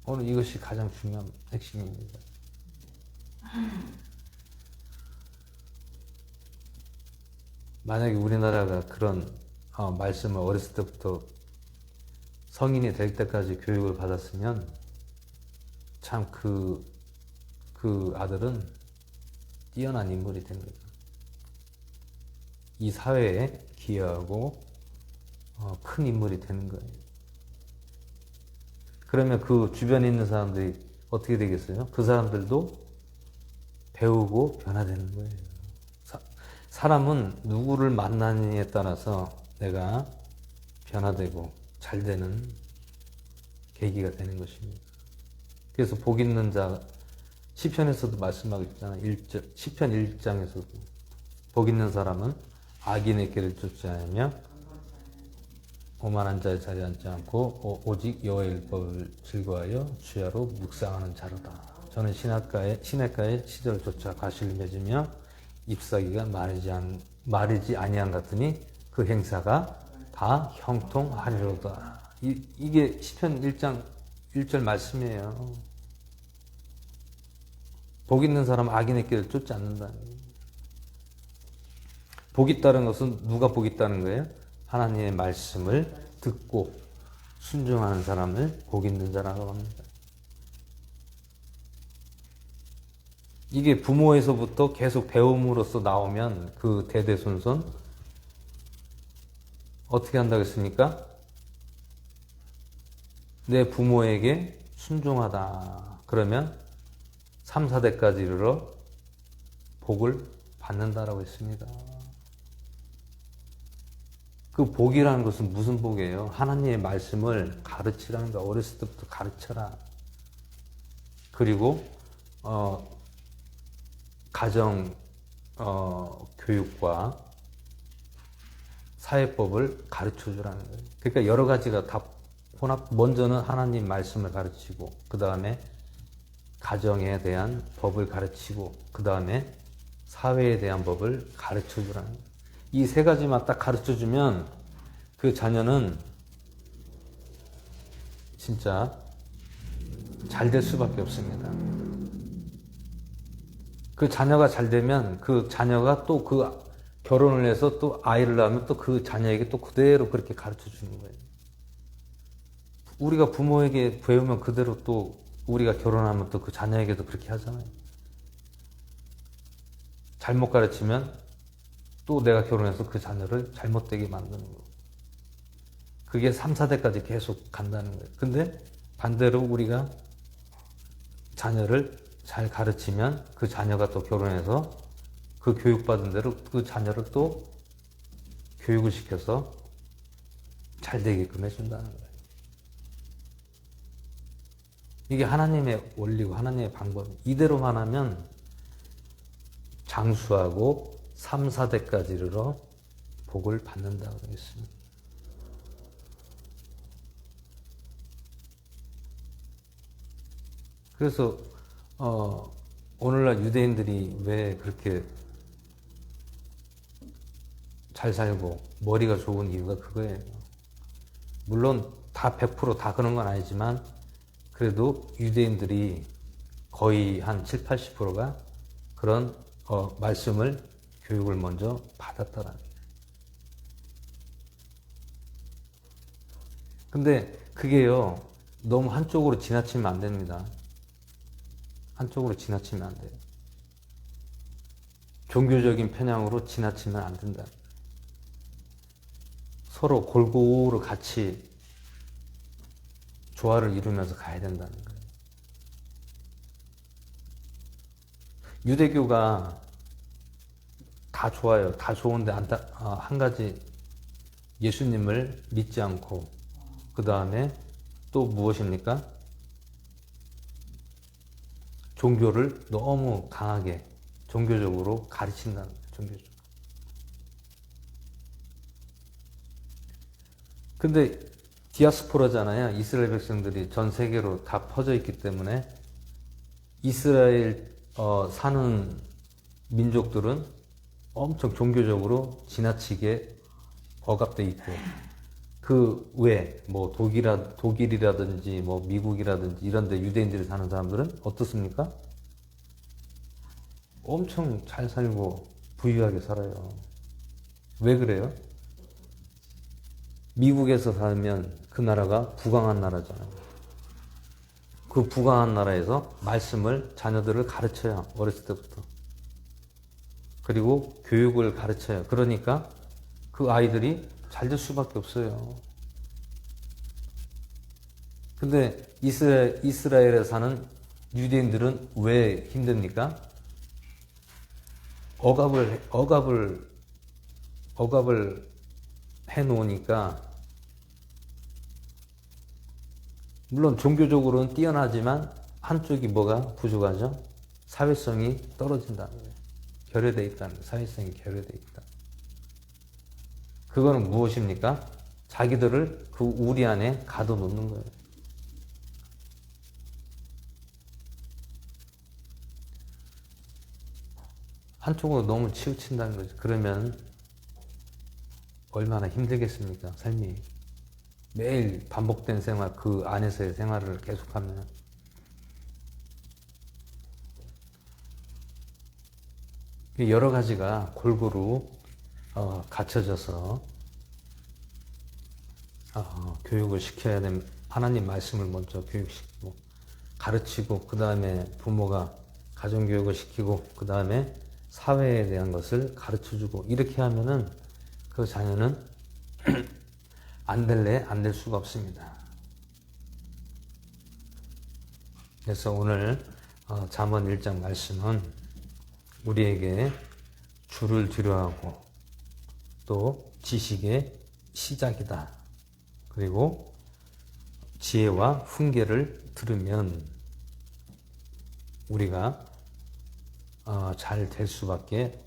오늘 이것이 가장 중요한 핵심입니다. 만약에 우리나라가 그런 말씀을 어렸을 때부터 성인이 될 때까지 교육을 받았으면 참 그 아들은 뛰어난 인물이 된 거죠. 이 사회에 기여하고 큰 인물이 되는 거예요. 그러면 그 주변에 있는 사람들이 어떻게 되겠어요? 그 사람들도 배우고 변화되는 거예요. 사람은 누구를 만나느냐에 따라서 내가 변화되고 잘 되는 계기가 되는 것입니다. 그래서 복 있는 자, 시편에서도 말씀하고 있잖아요. 시편 1장에서도 복 있는 사람은 악인의 길을 쫓지 않으며 오만한 자의 자리에 앉지 않고 오직 여호와의 율법을 즐거워하여 주야로 묵상하는 자로다. 저는 시냇가에 시절을 쫓아 가시를 맺으며 잎사귀가 마르지 아니한 같으니 그 행사가 다 형통하리로다. 이게 시편 1장 1절 말씀이에요. 복 있는 사람은 악인의 길을 쫓지 않는다. 복 있다는 것은 누가 복 있다는 거예요? 하나님의 말씀을 듣고 순종하는 사람을 복 있는 자라고 합니다. 이게 부모에서부터 계속 배움으로써 나오면 그 대대손손 어떻게 한다고 했습니까? 내 부모에게 순종하다. 그러면 3, 4대까지 이르러 복을 받는다라고 했습니다. 그 복이라는 것은 무슨 복이에요? 하나님의 말씀을 가르치라는 거. 어렸을 때부터 가르쳐라. 그리고 가정 교육과 사회법을 가르쳐 주라는 거예요. 그러니까 여러 가지가 다 먼저는 하나님 말씀을 가르치고 그 다음에 가정에 대한 법을 가르치고 그 다음에 사회에 대한 법을 가르쳐 주라는 거예요. 이 세 가지만 딱 가르쳐 주면 그 자녀는 진짜 잘 될 수밖에 없습니다. 그 자녀가 잘 되면 그 자녀가 또 그 결혼을 해서 또 아이를 낳으면 또 그 자녀에게 또 그대로 그렇게 가르쳐 주는 거예요. 우리가 부모에게 배우면 그대로 또 우리가 결혼하면 또 그 자녀에게도 그렇게 하잖아요. 잘못 가르치면 또 내가 결혼해서 그 자녀를 잘못되게 만드는 거고. 그게 3, 4대까지 계속 간다는 거예요. 근데 반대로 우리가 자녀를 잘 가르치면 그 자녀가 또 결혼해서 그 교육받은 대로 그 자녀를 또 교육을 시켜서 잘 되게끔 해준다는 거예요. 이게 하나님의 원리고 하나님의 방법. 이대로만 하면 장수하고 3, 4대까지 이르러 복을 받는다고 되겠습니다. 그래서 오늘날 유대인들이 왜 그렇게 잘 살고 머리가 좋은 이유가 그거예요. 물론 다 100%다 그런 건 아니지만 그래도 유대인들이 거의 한 7, 80%가 그런 말씀을 교육을 먼저 받았더라는 거예요. 근데 그게요 너무 한쪽으로 지나치면 안 됩니다. 한쪽으로 지나치면 안 돼요. 종교적인 편향으로 지나치면 안 된다. 서로 골고루 같이 조화를 이루면서 가야 된다는 거예요. 유대교가 다 좋아요. 다 좋은데 한 가지 예수님을 믿지 않고 그 다음에 또 무엇입니까? 종교를 너무 강하게 종교적으로 가르친다는 거예요. 종교적으로. 근데 디아스포라잖아요. 이스라엘 백성들이 전 세계로 다 퍼져 있기 때문에 이스라엘 사는 민족들은 엄청 종교적으로 지나치게 억압돼 있고 그 외 뭐 독일이라든지 뭐 미국이라든지 이런 데 유대인들이 사는 사람들은 어떻습니까? 엄청 잘 살고 부유하게 살아요. 왜 그래요? 미국에서 살면 그 나라가 부강한 나라잖아요. 그 부강한 나라에서 말씀을 자녀들을 가르쳐요. 어렸을 때부터. 그리고 교육을 가르쳐요. 그러니까 그 아이들이 잘 될 수밖에 없어요. 근데 이스라엘에 사는 유대인들은 왜 힘듭니까? 억압을 해 놓으니까 물론 종교적으로는 뛰어나지만 한쪽이 뭐가 부족하죠? 사회성이 떨어진다는 거예요. 결여되어 있다는 거예요. 사회성이 결여되어 있다. 그거는 무엇입니까? 자기들을 그 우리 안에 가둬놓는 거예요. 한쪽으로 너무 치우친다는 거죠. 그러면 얼마나 힘들겠습니까? 삶이. 매일 반복된 생활, 그 안에서의 생활을 계속하면. 여러 가지가 골고루 갖춰져서 교육을 시켜야 되는, 하나님 말씀을 먼저 교육시키고 가르치고 그 다음에 부모가 가정교육을 시키고 그 다음에 사회에 대한 것을 가르쳐주고 이렇게 하면은 그 자녀는 안 될 수가 없습니다. 그래서 오늘 잠언 1장 말씀은 우리에게 주를 두려워하고 또 지식의 시작이다. 그리고 지혜와 훈계를 들으면 우리가 잘 될 수밖에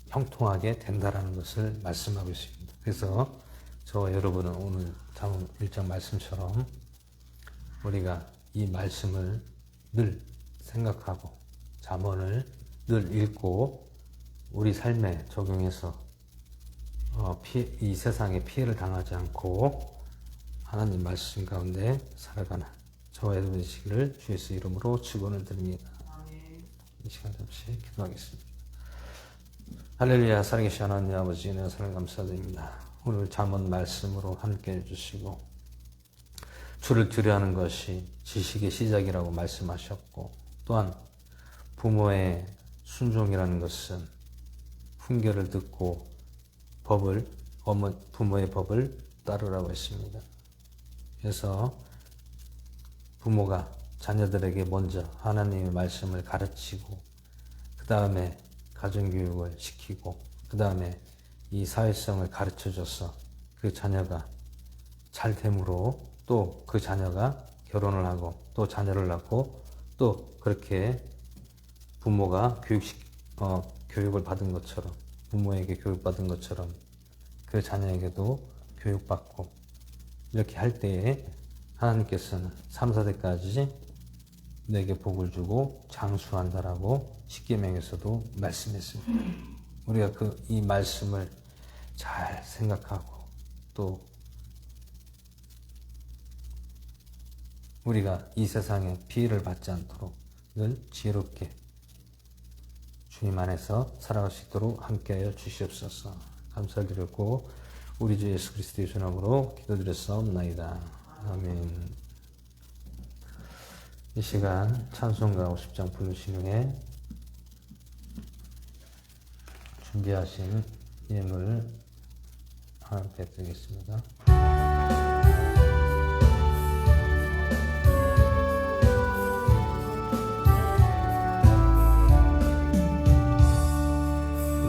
형통하게 된다라는 것을 말씀하고 있습니다. 그래서 저와 여러분은 오늘 잠언 1장 말씀처럼 우리가 이 말씀을 늘 생각하고 잠언을 늘 읽고 우리 삶에 적용해서 이 세상에 피해를 당하지 않고 하나님 말씀 가운데 살아가는 저와 여러분의 시기를 주 예수 이름으로 축원을 드립니다. 이 시간 잠시 기도하겠습니다. 할렐루야. 살아계신 하나님 아버지 은혜와 사랑 감사드립니다. 오늘 잠언 말씀으로 함께 해주시고 주를 두려워하는 것이 지식의 시작이라고 말씀하셨고 또한 부모의 순종이라는 것은 훈계를 듣고 부모의 법을 따르라고 했습니다. 그래서 부모가 자녀들에게 먼저 하나님의 말씀을 가르치고 그 다음에 가정교육을 시키고 그 다음에 이 사회성을 가르쳐줘서 그 자녀가 잘 됨으로 또 그 자녀가 결혼을 하고 또 자녀를 낳고 또 그렇게 부모가 교육을 받은 것처럼 부모에게 교육받은 것처럼 그 자녀에게도 교육받고 이렇게 할 때에 하나님께서는 3, 4대까지 내게 복을 주고 장수한다라고 십계명에서도 말씀했습니다. 우리가 이 말씀을 잘 생각하고 또 우리가 이 세상에 피해를 받지 않도록 늘 지혜롭게 주님 안에서 살아갈 수 있도록 함께하여 주시옵소서. 감사드렸고 우리 주 예수 그리스도의 이름으로 기도드렸사옵나이다. 아멘. 이 시간 찬송가 50장 부르신 후에 준비하신 예물 하나님께 드리겠습니다.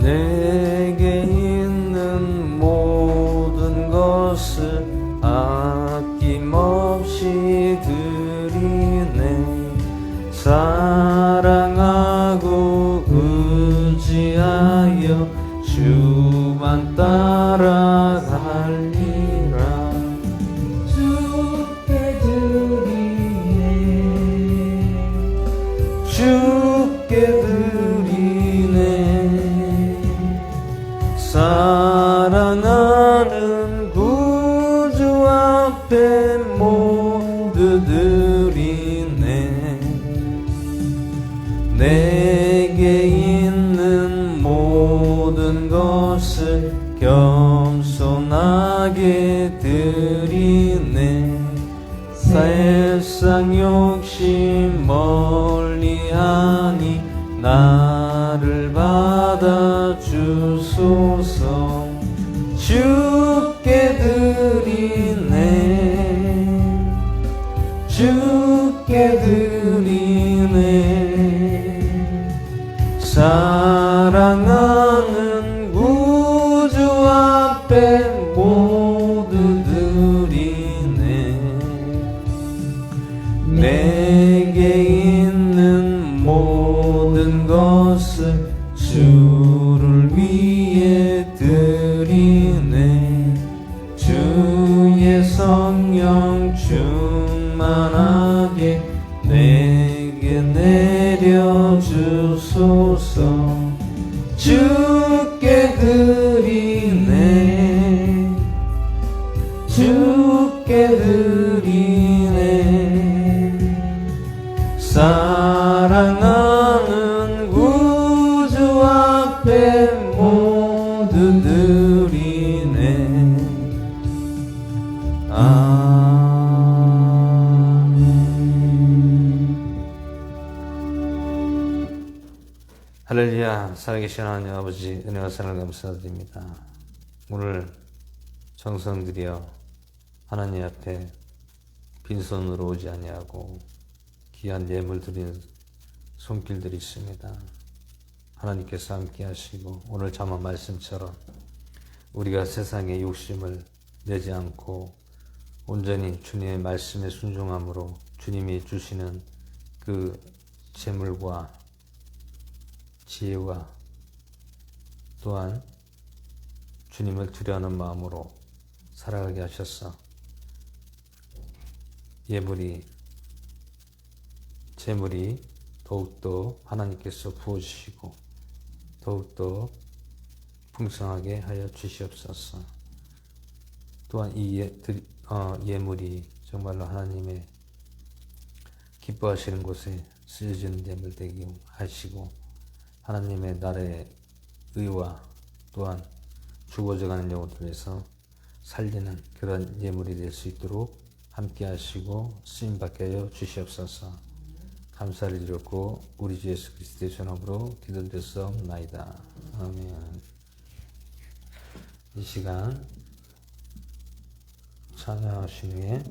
내게 있는 모든 것을 아낌없이 드리네. 사랑하고 의지하여 주만 따라갈리라. 주께 드리네. 주께 드리네. 사랑하는 구주 앞에 모두 드리네. 내게 있는 모든 것을 겸손하게 드리네. 세상 욕심 멀리하니 나를 받아 주소서. 주께 드리네. 주께 드리네. 사랑하는 구주 앞에 모두 드리네. 내게 있는 모든 것을 주를 위해 드리네. 주의 성령 충만하게 내게 내려주소서. 주께 드리네. 주께 드리네. 사랑하는 구주 앞에 모두 드리네. 아멘. 할렐루야. 살아계신 하나님 아버지, 은혜와 사랑을 감사드립니다. 오늘 정성 들여 하나님 앞에 빈손으로 오지 아니하고 귀한 예물 드리는 손길들이 있습니다. 하나님께서 함께 하시고 오늘 잠언 말씀처럼 우리가 세상의 욕심을 내지 않고 온전히 주님의 말씀에 순종함으로 주님이 주시는 그 재물과 지혜와 또한 주님을 두려워하는 마음으로 살아가게 하셔서 재물이 더욱더 하나님께서 부어주시고 더욱더 풍성하게 하여 주시옵소서. 또한 이 예물이 정말로 하나님의 기뻐하시는 곳에 쓰여지는 예물 되게 하시고 하나님의 나라의 의와 또한 죽어져가는 영혼들을 위해서 살리는 그런 예물이 될 수 있도록 함께 하시고 쓰임받게 하여 주시옵소서. 감사를 드렸고 우리 주 예수 그리스도의 전함으로 기도드렸사옵나이다. 아멘. 이 시간 찬양하신 후에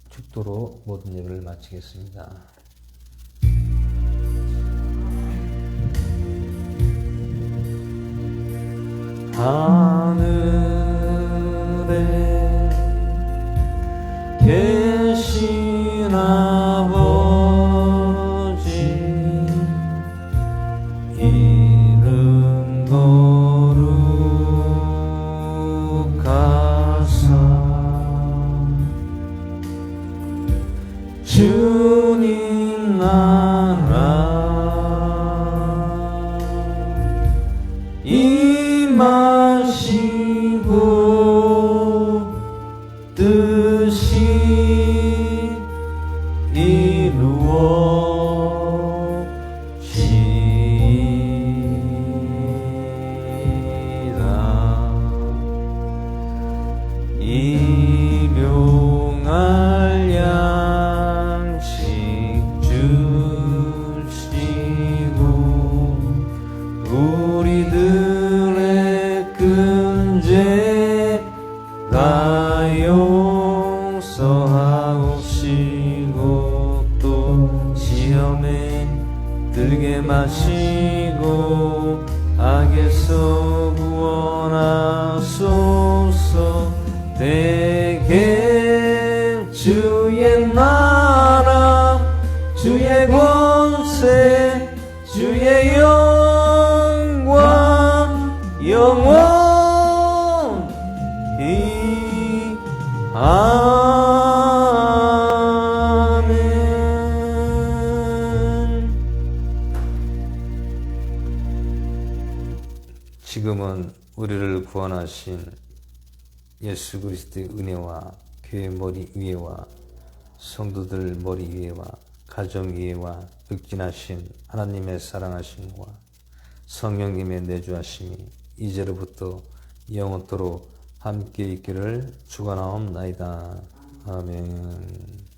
축도로 모든 예배를 마치겠습니다. 하늘에 계신 아버지 이름 거룩하사 주님 임하시고 뜻이 이루어지이다. 일용할 양식 주시고 우리들의 큰 죄 다 용서하옵시고 또 시험에 들게 마시고 악에서 구원하소서. 대개 주의 나라 주의 권세 주의 영광 영원히 아멘. 지금은 우리를 구원하신 예수 그리스도의 은혜와 교회 머리 위에와 성도들 머리 위에와 가정 위에와 극진하신 하나님의 사랑하심과 성령님의 내주하심이 이제로부터 영원토록 함께 있기를 축원하옵나이다. 아멘.